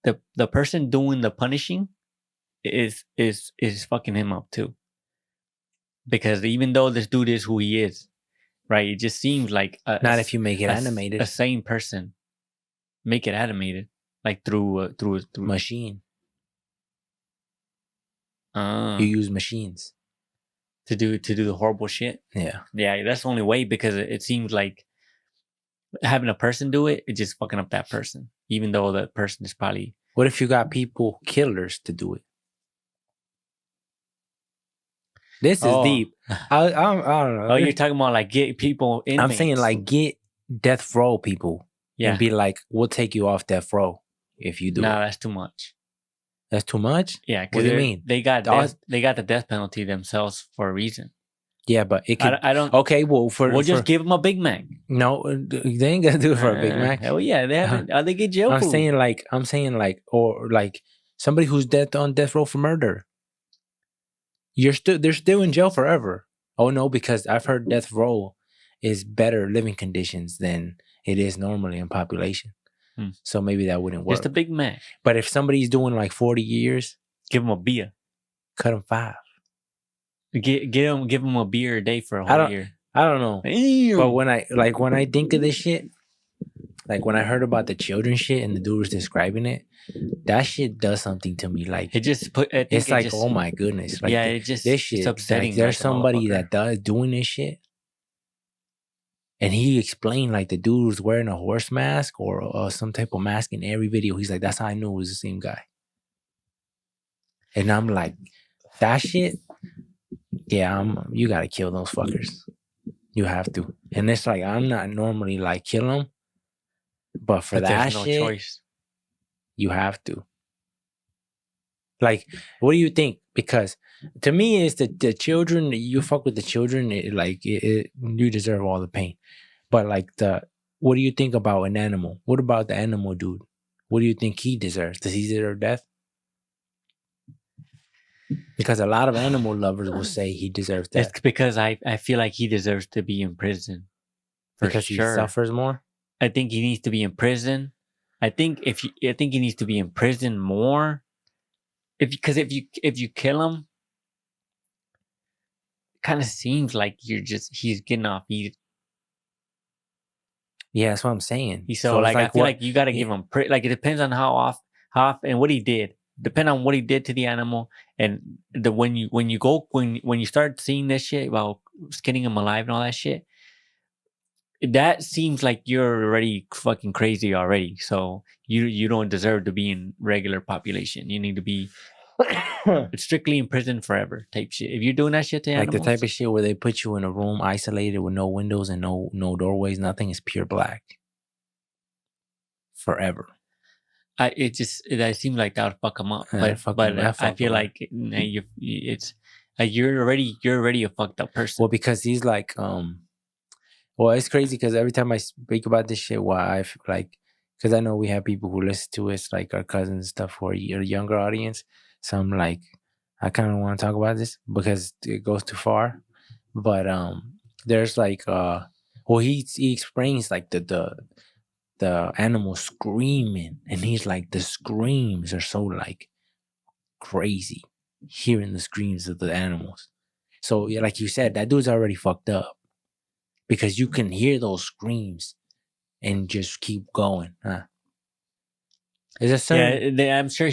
the person doing the punishing is fucking him up too. Because even though this dude is who he is, right, it just seems like not if you make it animated. A sane person make it animated, like through machine. You use machines to do the horrible shit. Yeah, that's the only way, because it seems like having a person do it, it's just fucking up that person, even though that person is probably. What if you got people, killers, to do it? This is Oh. deep. I don't know. Oh, you're talking about like get people in. I'm saying like get death row people Yeah. and be like, we'll take you off death row if you do No, it. that's too much. That's too much? Yeah, What because do you mean? they got the death penalty themselves for a reason. Yeah, but it could. I don't. Okay, well, We'll just give them a Big Mac. No, they ain't gonna do it for a Big Mac. Hell yeah, they haven't. They get jail I'm food. saying like, or like somebody who's on death row for murder. They're still in jail forever. Oh no, because I've heard death row is better living conditions than it is normally in population. So maybe that wouldn't work. Just a Big Mac. But if somebody's doing like 40 years, give them a beer. Cut them 5. Give them a beer a day for a whole year. I don't know. Damn. But when I think of this shit, like when I heard about the children shit and the dude was describing it, that shit does something to me. Like it just oh my goodness. Like it just this shit. It's upsetting. Like, there's somebody that doing this shit. And he explained like the dude was wearing a horse mask or some type of mask in every video. He's like, that's how I knew it was the same guy. And I'm like, that shit, yeah, you gotta kill those fuckers. You have to. And it's like, I'm not normally like kill them, but that there's no shit, choice. You have to. Like, what do you think? Because to me, it's the children. You fuck with the children, you deserve all the pain. But like what do you think about an animal? What about the animal dude? What do you think he deserves? Does he deserve death? Because a lot of animal lovers will say he deserves death. It's because I feel like he deserves to be in prison. Because he suffers more? I think he needs to be in prison. I think he needs to be in prison more. Because if you kill him, it kind of seems like he's getting off easy. Yeah, that's what I'm saying. So I feel like you got to give him it depends on how off and what he did. Depend on what he did to the animal, and when you start seeing this shit about skinning him alive and all that shit, that seems like you're already fucking crazy already. So you don't deserve to be in regular population. You need to be strictly in prison forever type shit. If you're doing that shit to animals, like the type of shit where they put you in a room isolated with no windows and no doorways, nothing, is pure black forever. It seems like that would fuck them up. But I feel like you're already a fucked up person. Well, because he's like well, it's crazy because every time I speak about this shit, because I know we have people who listen to us, like our cousins and stuff, who are a younger audience. So I'm like, I kind of want to talk about this because it goes too far. But there's like he explains like the animal screaming, and he's like, the screams are so like crazy, hearing the screams of the animals. So yeah, like you said, that dude's already fucked up because you can hear those screams and just keep going. Is certain... Yeah, I'm sure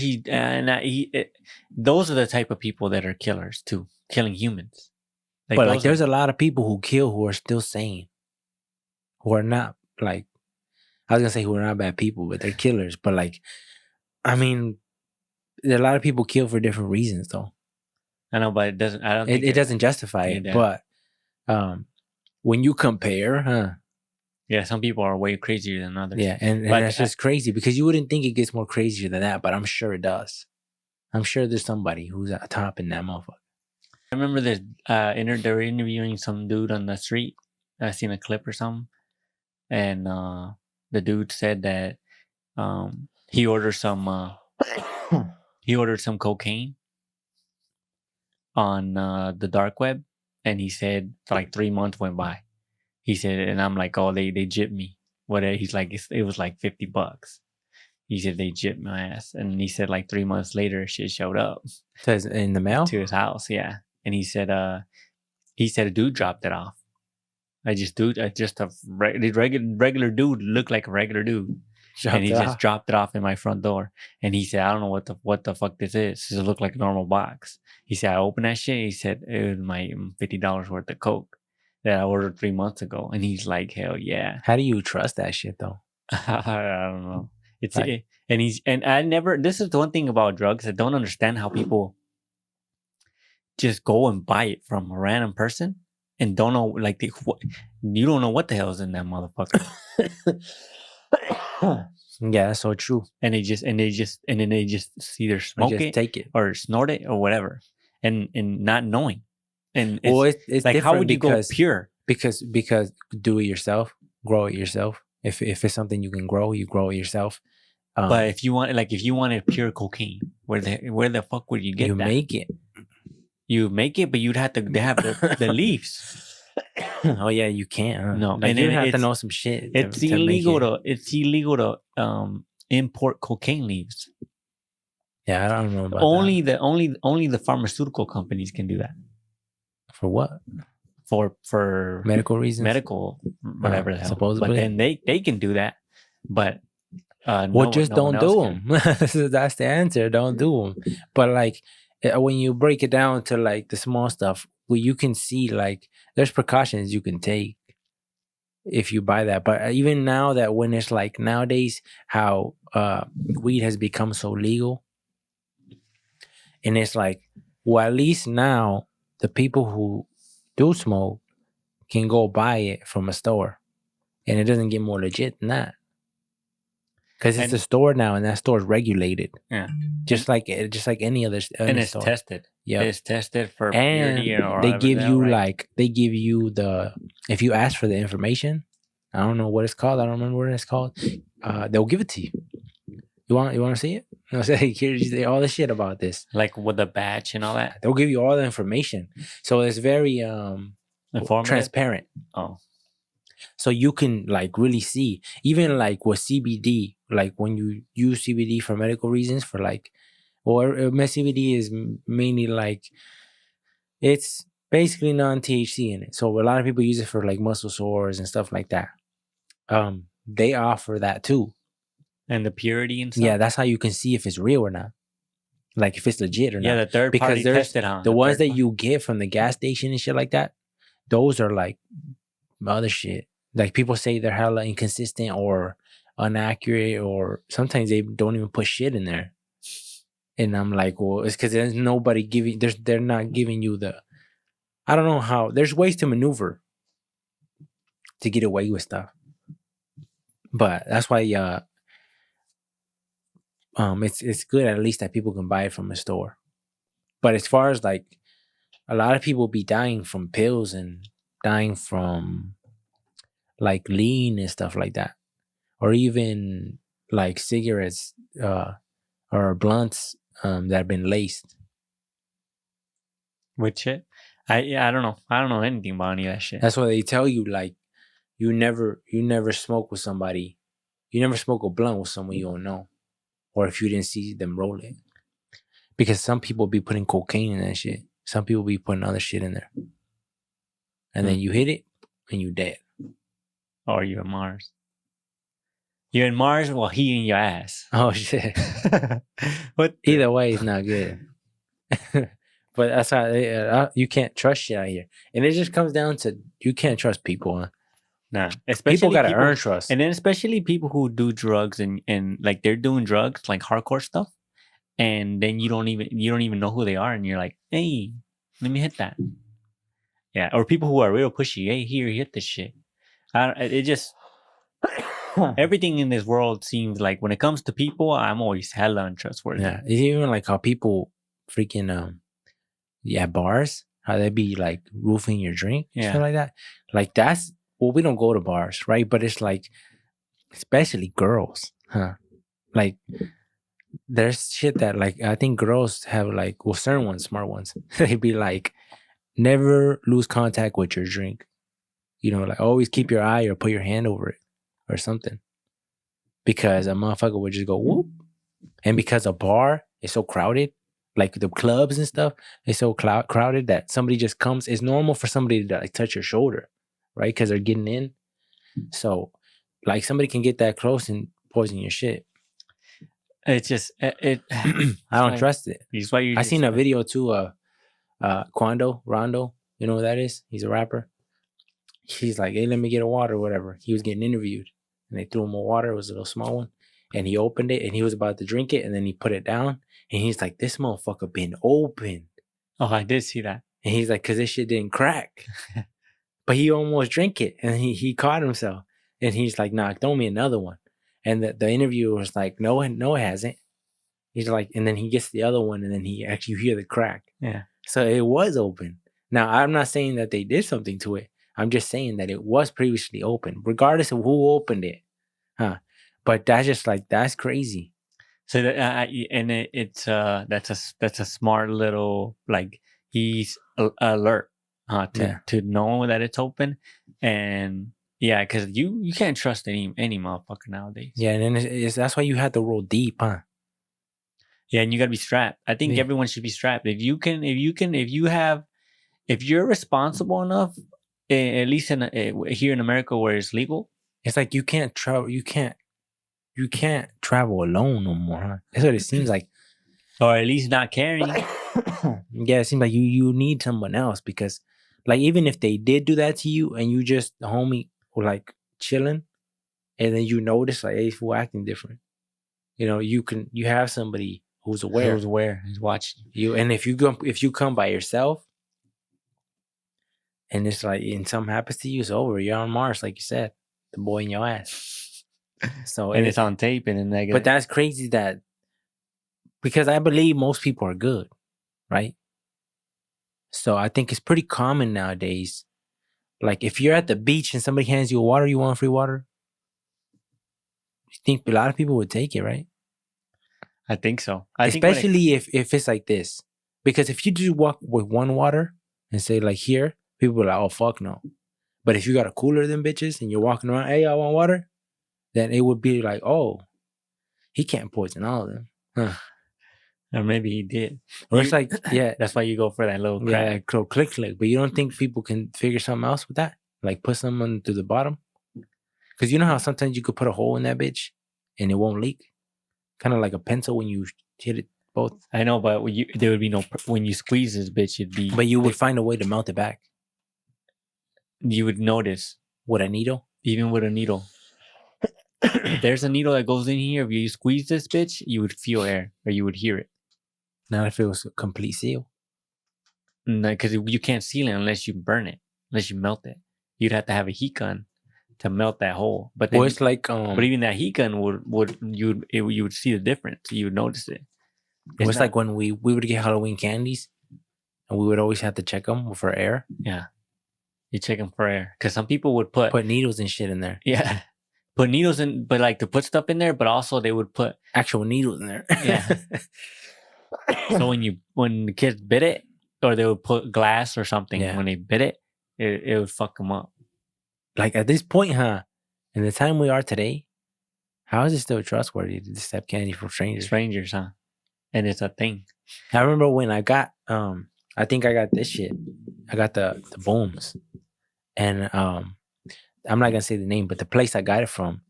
those are the type of people that are killers too, killing humans. But there's a lot of people who kill who are still sane, who are not like, I was gonna say who are not bad people, but they're killers. But like, I mean, a lot of people kill for different reasons, though. I know, but it doesn't. I don't. It doesn't justify it. But when you compare, yeah, some people are way crazier than others. Yeah, and that's just crazy because you wouldn't think it gets more crazier than that, but I'm sure it does. I'm sure there's somebody who's at the top in that motherfucker. I remember this. They were interviewing some dude on the street. I seen a clip or something, and the dude said that he ordered some cocaine on the dark web, and he said for like 3 months went by. He said, and I'm like, oh, they gypped me. He's like, it was like $50. He said they gypped my ass, and he said like 3 months later, shit showed up. Says in the mail to his house, yeah. And he said a dude dropped it off. Just a regular dude, looked like a regular dude, and he just dropped it off in my front door. And he said, I don't know what the fuck this is. It looked like a normal box. He said, I opened that shit. He said it was my $50 worth of coke that I ordered 3 months ago. And he's like, hell yeah. How do you trust that shit though? I don't know. And I never. This is the one thing about drugs. I don't understand how people just go and buy it from a random person and don't know like you don't know what the hell is in that motherfucker. Yeah, that's so true. And they just either smoke just it, take it, or snort it, or whatever, and not knowing. And it's like, how would you go because, pure? Because do it yourself, grow it yourself. If it's something you can grow, you grow it yourself. But if you wanted pure cocaine, where the fuck would you get that? Make it. You make it, but you'd have to have the leaves. Oh yeah, you can't. Huh? No, like, and you have to know some shit. It's to illegal make it. it's illegal to import cocaine leaves. Yeah, I don't know about only that. Only the pharmaceutical companies can do that. For what? For medical reasons. Medical whatever the hell. Supposedly. But then they can do that. But just don't do them. That's the answer. Don't do them. But like, when you break it down to like the small stuff, well, you can see like there's precautions you can take if you buy that. But even now, that when it's like nowadays how weed has become so legal, and it's like, well, at least now the people who do smoke can go buy it from a store, and it doesn't get more legit than that. Because it's a store now, and that store is regulated. Yeah, just like any other. And it's store. tested. Yeah, it's tested for and purity. Or they give you right? they give you the, if you ask for the information, I don't know what it's called. I don't remember what it's called. They'll give it to you. You want to see it? They'll say, here's all the shit about this, like with the badge and all that. They'll give you all the information, so it's very transparent. Oh. So you can like really see, even like with CBD, like when you use CBD for medical reasons, for like, or CBD is mainly like, it's basically non-THC in it. So a lot of people use it for like muscle sores and stuff like that. They offer that too. And the purity and stuff? Yeah, that's how you can see if it's real or not. Like if it's legit or not. Yeah, the third party tested, huh? The ones that you get from the gas station and shit like that, those are like other shit. Like people say they're hella inconsistent or inaccurate, or sometimes they don't even put shit in there. And I'm like, well, it's because there's nobody giving. They're not giving you the. I don't know how. There's ways to maneuver to get away with stuff, but that's why it's good at least that people can buy it from a store. But as far as like, a lot of people be dying from pills and dying from like lean and stuff like that, or even like cigarettes or blunts that have been laced with shit. I don't know. I don't know anything about any of that shit. That's why they tell you, like, you never smoke with somebody. You never smoke a blunt with someone you don't know, or if you didn't see them roll it, because some people be putting cocaine in that shit. Some people be putting other shit in there, and then you hit it and you dead. Or you in Mars. You're in Mars while he in your ass. Oh shit! But either way, it's not good. But that's how you can't trust shit out here, and it just comes down to you can't trust people. Huh? Nah, especially people gotta earn trust, and then especially people who do drugs and like they're doing drugs like hardcore stuff, and then you don't even know who they are, and you're like, hey, let me hit that. Yeah, or people who are real pushy. Hey, here, hit this shit. It just everything in this world seems like when it comes to people, I'm always hella untrustworthy. Yeah, it's even like how people freaking bars, how they be like roofing your drink, shit like that. Like that's, well, we don't go to bars, right? But it's like, especially girls, huh? Like there's shit that like I think girls have like, well, certain ones, smart ones, they be like, never lose contact with your drink. You know, like always keep your eye or put your hand over it or something, because a motherfucker would just go whoop. And because a bar is so crowded, like the clubs and stuff, it's so crowded that somebody just comes. It's normal for somebody to like touch your shoulder, right? Because they're getting in. So, like somebody can get that close and poison your shit. It's just it. I don't trust it. That's why I seen a video too. Rondo, you know who that is? He's a rapper. He's like, hey, let me get a water or whatever. He was getting interviewed, and they threw him a water. It was a little small one. And he opened it, and he was about to drink it, and then he put it down, and he's like, this motherfucker been opened. Oh, I did see that. And he's like, because this shit didn't crack. But he almost drank it, and he caught himself. And he's like, nah, throw me another one. And the interviewer was like, no, it hasn't. He's like, and then he gets the other one, and then he actually hear the crack. Yeah. So it was open. Now, I'm not saying that they did something to it. I'm just saying that it was previously open, regardless of who opened it. But that's just like, that's crazy. So it's that's a smart little, like, he's alert to know that it's open. And yeah, because you can't trust any motherfucker nowadays. Yeah, and then that's why you have to roll deep, huh? Yeah, and you gotta be strapped. I think everyone should be strapped. If you're responsible enough, at least here in America where it's legal, it's like you can't travel. You can't travel alone no more, huh? That's what it seems like. Or at least not carrying. Yeah, it seems like you need someone else, because, like, even if they did do that to you and you just the homie were like chilling, and then you notice like, hey, fool acting different. You have somebody who's aware. He's watching you. And if you come by yourself, and it's like, and something happens to you, it's over. You're on Mars, like you said, the boy in your ass. So and it's on tape and negative. But that's crazy because I believe most people are good, right? So I think it's pretty common nowadays. Like, if you're at the beach and somebody hands you water, you want free water? You think a lot of people would take it, right? I think so. Especially if it's like this. Because if you just walk with one water and say, like, here, people are like, oh, fuck no. But if you got a cooler than bitches and you're walking around, hey, I want water, then it would be like, oh, he can't poison all of them. Huh. Or maybe he did. Or it's like, yeah. That's why you go for that little crack. Yeah, click. But you don't think people can figure something else with that? Like, put someone through the bottom? Because you know how sometimes you could put a hole in that bitch and it won't leak? Kind of like a pencil when you hit it both. I know, but there would be no... When you squeeze this bitch, it'd be... But you would find a way to melt it back. You would notice. With a needle? Even with a needle. If there's a needle that goes in here, if you squeeze this bitch, you would feel air, or you would hear it. Not if it was a complete seal. No, because you can't seal it unless you burn it, unless you melt it. You'd have to have a heat gun to melt that hole. But then, it's like, but even that heat gun you would see the difference. You would notice it. It's like when we would get Halloween candies, and we would always have to check them for air. Yeah, you check them for air, because some people would put needles and shit in there. Yeah, put needles in, but like to put stuff in there, but also they would put actual needles in there. Yeah. So when the kids bit it, or they would put glass or something, when they bit it, it would fuck them up. Like, at this point, huh? In the time we are today, how is it still trustworthy to accept candy from strangers? Strangers, huh? And it's a thing. I remember when I got, I think I got this shit. I got the booms, and I'm not gonna say the name, but the place I got it from,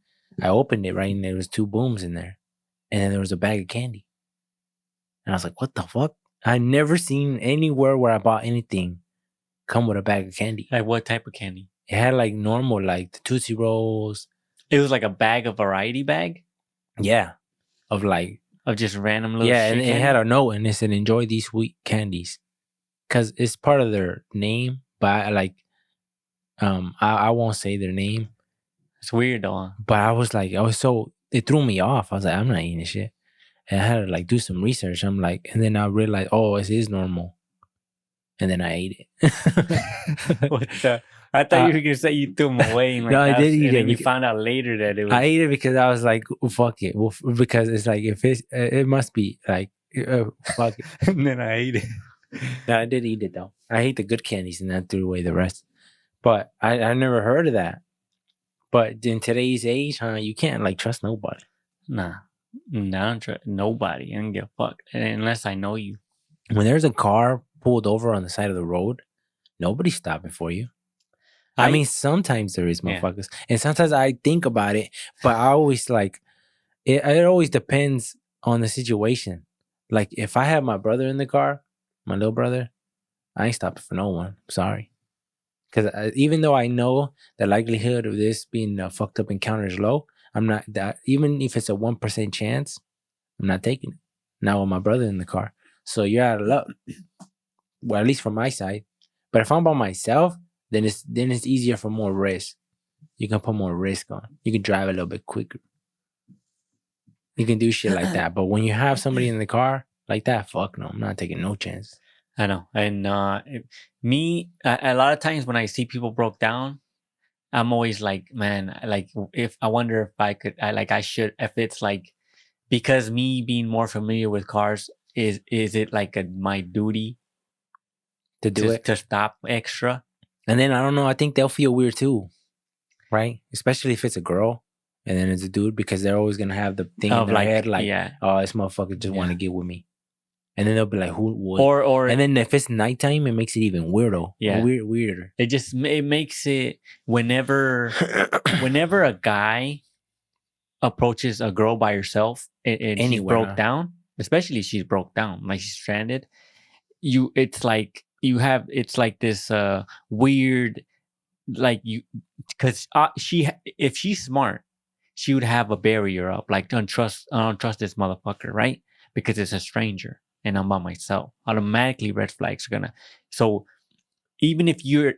I opened it, right, and there was 2 booms in there, and then there was a bag of candy. And I was like, what the fuck? I never seen anywhere where I bought anything come with a bag of candy. Like, what type of candy? It had like normal, like the Tootsie Rolls. It was like a bag, a variety bag? Yeah. Of just random little shit. And it had a note, and it said, enjoy these sweet candies. Because it's part of their name, but I won't say their name. It's weird though. But it threw me off. I was like, I'm not eating this shit. And I had to do some research. I'm like, and then I realized, oh, it is normal. And then I ate it. What the? I thought you were gonna say you threw them away. No, I did eat it. And you found out later that it was. I ate it because I was like, fuck it. Well, because it's like, if it must be like, fuck it. And then I ate it. No, I did eat it though. I ate the good candies and I threw away the rest. But I never heard of that. But in today's age, huh, you can't trust nobody. Nah. I don't trust nobody. I don't give a fuck unless I know you. When there's a car pulled over on the side of the road, nobody's stopping for you. I mean, sometimes there is motherfuckers. Yeah. And sometimes I think about it, but I always it always depends on the situation. Like, if I have my brother in the car, my little brother, I ain't stopping for no one. I'm sorry. Because even though I know the likelihood of this being a fucked up encounter is low, I'm not that. Even if it's a 1% chance, I'm not taking it. Not with my brother in the car. So you're out of luck. well, at least from my side. But if I'm by myself, then it's easier for more risk. You can put more risk on. You can drive a little bit quicker. You can do shit like that. But when you have somebody in the car like that, fuck no, I'm not taking no chance. I know. And a lot of times when I see people broke down, I'm always like, man, like if I wonder if I could, I should, if it's like, because me being more familiar with cars, is it like my duty To do it. to stop extra? And then I don't know, I think they'll feel weird too. Right? Especially if it's a girl and then it's a dude, because they're always gonna have the thing in their head like, oh, this motherfucker just want to get with me. And then they'll be like, who would? Or and then if it's nighttime, it makes it even weirdo. Yeah. Weirder. It makes it whenever a guy approaches a girl by herself and she's broke down, especially she's broke down, like she's stranded, it's like this weird, like you, because if she's smart, she would have a barrier up, like I don't trust this motherfucker, right? Because it's a stranger and I'm by myself. Automatically red flags are gonna. So even if your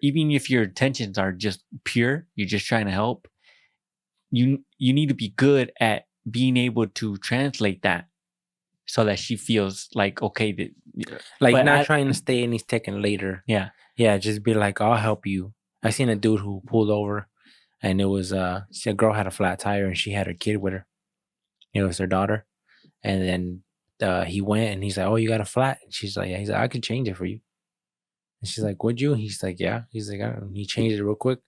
intentions are just pure, you're just trying to help, you need to be good at being able to translate that so that she feels like okay, like not trying to stay any second later. Yeah, just be like, I'll help you. I seen a dude who pulled over, and it was a girl had a flat tire and she had her kid with her. It was her daughter, and then he went and he's like, oh, you got a flat? And she's like, yeah. He's like, I could change it for you. And she's like, would you? He's like, yeah. He's like, he changed it real quick.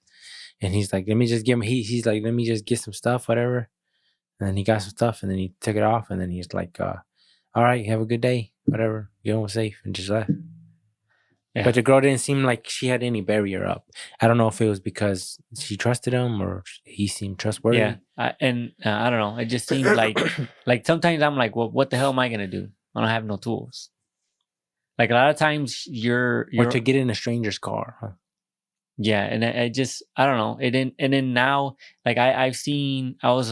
And he's like, let me just give him, he's like, let me just get some stuff, whatever. And then he got some stuff and then he took it off. And then he's like, all right, have a good day, whatever. Get home safe, and just left. Yeah. But the girl didn't seem like she had any barrier up. I don't know if it was because she trusted him or he seemed trustworthy. Yeah, I don't know. It just seemed like sometimes I'm like, well, what the hell am I gonna do? I don't have no tools. Like a lot of times you're or to get in a stranger's car. Huh? Yeah, and I don't know. And then now, like I've seen, I was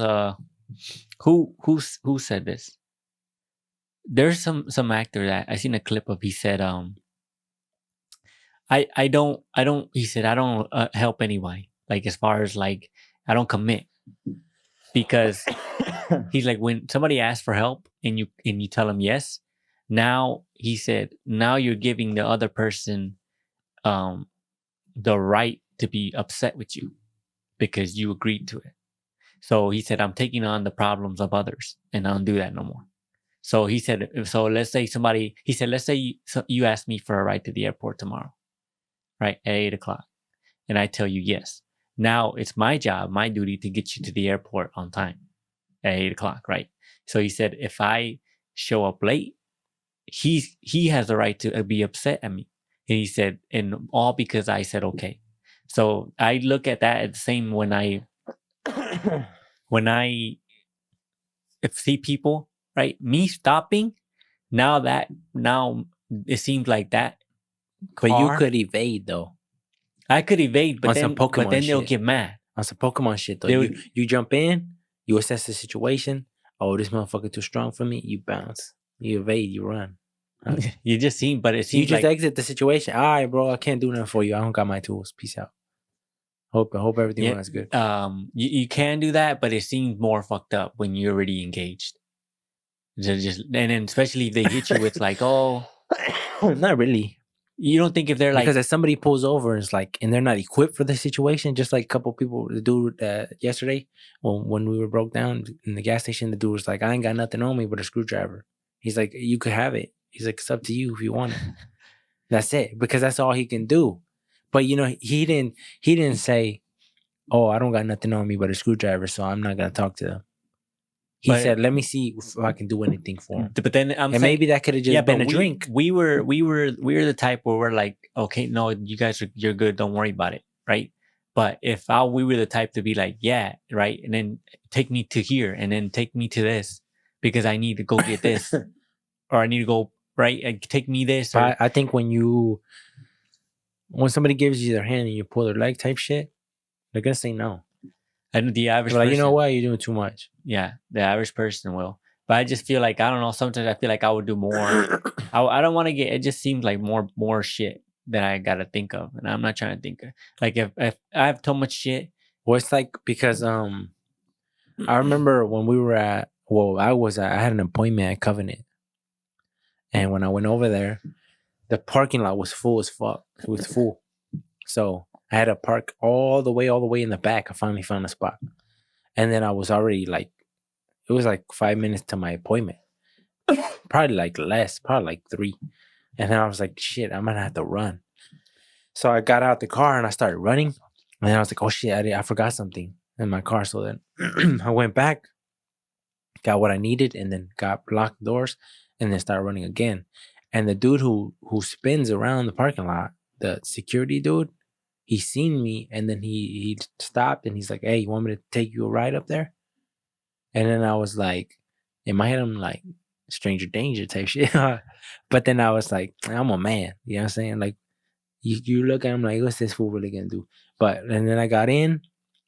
who said this? There's some actor that I seen a clip of. He said, I don't. He said, I don't help anybody. Like as far as like I don't commit, because he's like, when somebody asks for help and you tell them yes, now he said, now you're giving the other person the right to be upset with you because you agreed to it. So he said, I'm taking on the problems of others and I don't do that no more. So he said, so let's say let's say you ask me for a ride to the airport tomorrow, right, at 8:00, and I tell you yes. Now it's my job, my duty to get you to the airport on time at 8:00, right? So he said, if I show up late, he has the right to be upset at me. And he said, and all because I said okay. So I look at that as the same when I see people, right? Me stopping, now it seems like that. But you could evade though. I could evade, but then they'll get mad. On some Pokemon shit though. You jump in, you assess the situation. Oh, this motherfucker too strong for me. You bounce. You evade, you run. You just seem, but it seems you just exit the situation. All right, bro, I can't do nothing for you. I don't got my tools. Peace out. Hope everything runs good. You can do that, but it seems more fucked up when you're already engaged. And then especially if they hit you with like, oh, not really. You don't think if they're like, because if somebody pulls over and it's like, and they're not equipped for the situation, just like a couple people, the dude yesterday when we were broke down in the gas station, the dude was like, I ain't got nothing on me but a screwdriver. He's like, you could have it. He's like, it's up to you if you want it. That's it, because that's all he can do. But you know, he didn't say, oh, I don't got nothing on me but a screwdriver, so I'm not gonna talk to them. He said, let me see if I can do anything for him. But then I'm saying, maybe that could have just been a drink. We were the type where we're like, okay, no, you guys you're good, don't worry about it, right? But if we were the type to be like, yeah, right, and then take me to here, and then take me to this because I need to go get this, or I need to go right, and take me this. Or, I think when somebody gives you their hand and you pull their leg type shit, they're gonna say no. And the average person, like, you know what, you're doing too much. Yeah, the average person will. But I just feel like I don't know. Sometimes I feel like I would do more. I don't want to get. It just seems like more shit that I gotta think of, and I'm not trying to think of. Like if I have too much shit. Well, it's like because I remember when we were at I had an appointment at Covenant, and when I went over there, the parking lot was full as fuck. It was full, so I had to park all the way in the back. I finally found a spot, and then I was already like, it was like 5 minutes to my appointment, probably like less, probably like 3, and then I was like, shit, I'm gonna have to run. So I got out the car and I started running, and then I was like, oh shit, I forgot something in my car. So then I went back, got what I needed, and then got locked doors, and then started running again. And the dude who spins around the parking lot, the security dude, he seen me, and then he stopped and he's like, "Hey, you want me to take you a ride up there?" And then I was like, in my head, I'm like, stranger danger type shit. But then I was like, I'm a man, you know what I'm saying? Like, you look at him like, what's this fool really gonna do? And then I got in,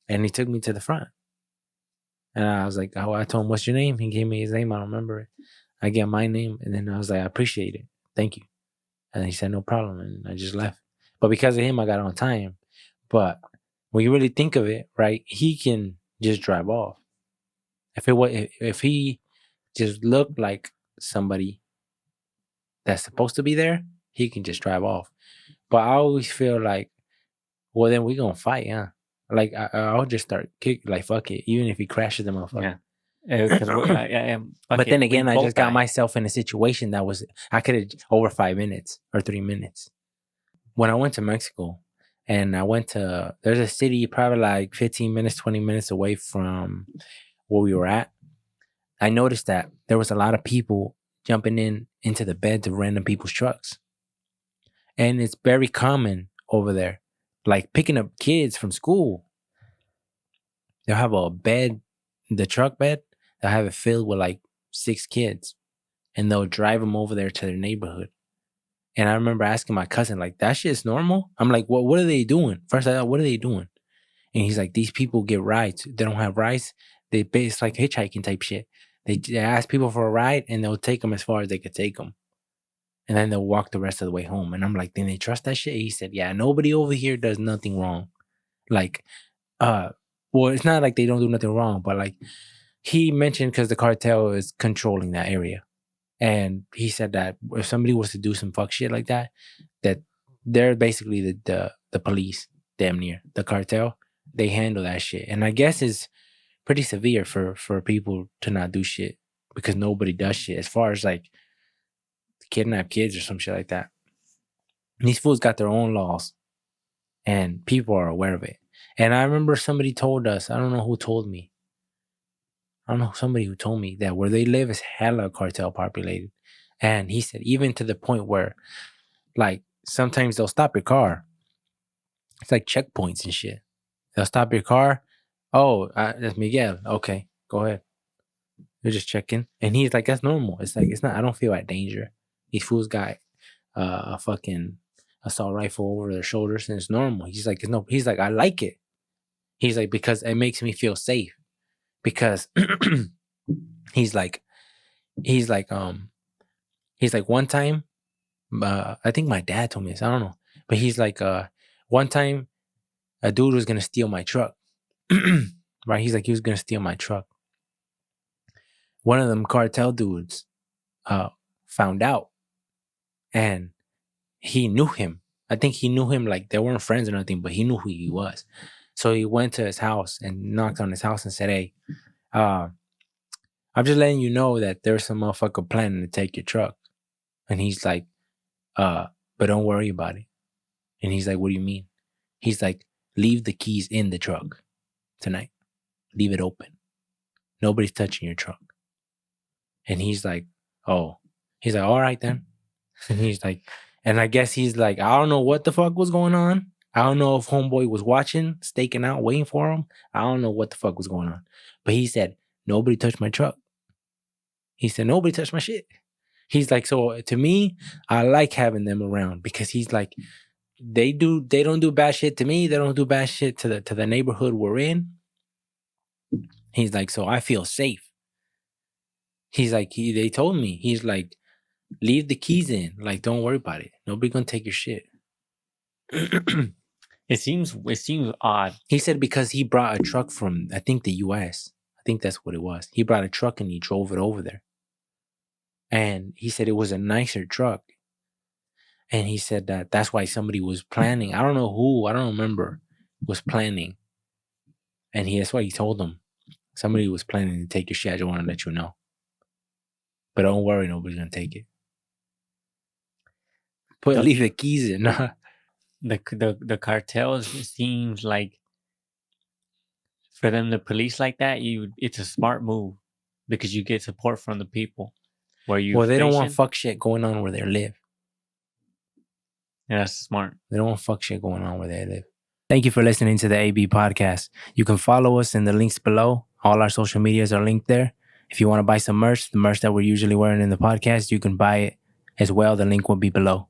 and he took me to the front. And I was like, oh, I told him, what's your name? He gave me his name. I don't remember it. I get my name. And then I was like, I appreciate it. Thank you. And he said, no problem. And I just left. But because of him, I got on time. But when you really think of it, right, he can just drive off. If he just looked like somebody that's supposed to be there, he can just drive off. But I always feel like, well, then we gonna fight, huh? Like I'll just start kick, like fuck it, even if he crashes the motherfucker. Yeah, because but then again, I just got myself in a situation that was I could have over 5 minutes or 3 minutes. When I went to Mexico, and I went to there's a city probably like 15 minutes, 20 minutes away from where we were at. I noticed that there was a lot of people jumping into the beds of random people's trucks, and it's very common over there. Like picking up kids from school. They'll have a bed, the truck bed, they'll have it filled with like 6 kids, and they'll drive them over there to their neighborhood. And I remember asking my cousin, like, that shit's normal? I'm like, well, what are they doing? First I thought, what are they doing? And he's like, these people get rides. They don't have rides. It's like hitchhiking type shit. They ask people for a ride, and they'll take them as far as they could take them. And then they'll walk the rest of the way home. And I'm like, then they trust that shit? He said, yeah, nobody over here does nothing wrong. Like, well, it's not like they don't do nothing wrong, but like he mentioned because the cartel is controlling that area. And he said that if somebody was to do some fuck shit like that they're basically the police, damn near. The cartel, they handle that shit. And I guess it's pretty severe for people to not do shit because nobody does shit as far as like kidnap kids or some shit like that. And these fools got their own laws and people are aware of it. And I remember somebody told us, I don't know who told me. I don't know, somebody who told me that where they live is hella cartel populated. And he said, even to the point where, like, sometimes they'll stop your car. It's like checkpoints and shit. They'll stop your car. Oh, that's Miguel. Okay, go ahead. They're just checking. And he's like, that's normal. It's like, it's not, I don't feel at danger. These fools got a fucking assault rifle over their shoulders and it's normal. He's like, it's no, he's like, I like it. He's like, because it makes me feel safe. Because he's like one time, I think my dad told me this, I don't know, but he's like, one time a dude was gonna steal my truck. Right, he's like, he was gonna steal my truck. One of them cartel dudes found out, and he knew him. I think he knew him, like they weren't friends or nothing, but he knew who he was. So he went to his house and knocked on his house and said, hey, I'm just letting you know that there's some motherfucker planning to take your truck. And he's like, but don't worry about it. And he's like, what do you mean? He's like, leave the keys in the truck tonight. Leave it open. Nobody's touching your truck. And he's like, oh. He's like, all right then. And he's like, and I guess he's like, I don't know what the fuck was going on. I don't know if homeboy was watching, staking out, waiting for him. I don't know what the fuck was going on. But he said, nobody touched my truck. He said, nobody touched my shit. He's like, so to me, I like having them around because he's like, they don't do bad shit to me. They don't do bad shit to the neighborhood we're in. He's like, so I feel safe. He's like, they told me, he's like, leave the keys in. Like, don't worry about it. Nobody gonna take your shit. It seems odd. He said because he brought a truck from, I think, the US. I think that's what it was. He brought a truck and he drove it over there. And he said it was a nicer truck. And he said that that's why somebody was planning. I don't know who, I don't remember, was planning. And that's why he told them. Somebody was planning to take your shit. I just want to let you know. But don't worry, nobody's going to take it. Leave the keys in. The cartels, it seems like for them to police like that, it's a smart move because you get support from the people. Well, they don't want fuck shit going on where they live. Yeah, that's smart. They don't want fuck shit going on where they live. Thank you for listening to the AB podcast. You can follow us in the links below. All our social medias are linked there. If you want to buy some merch, the merch that we're usually wearing in the podcast, you can buy it as well. The link will be below.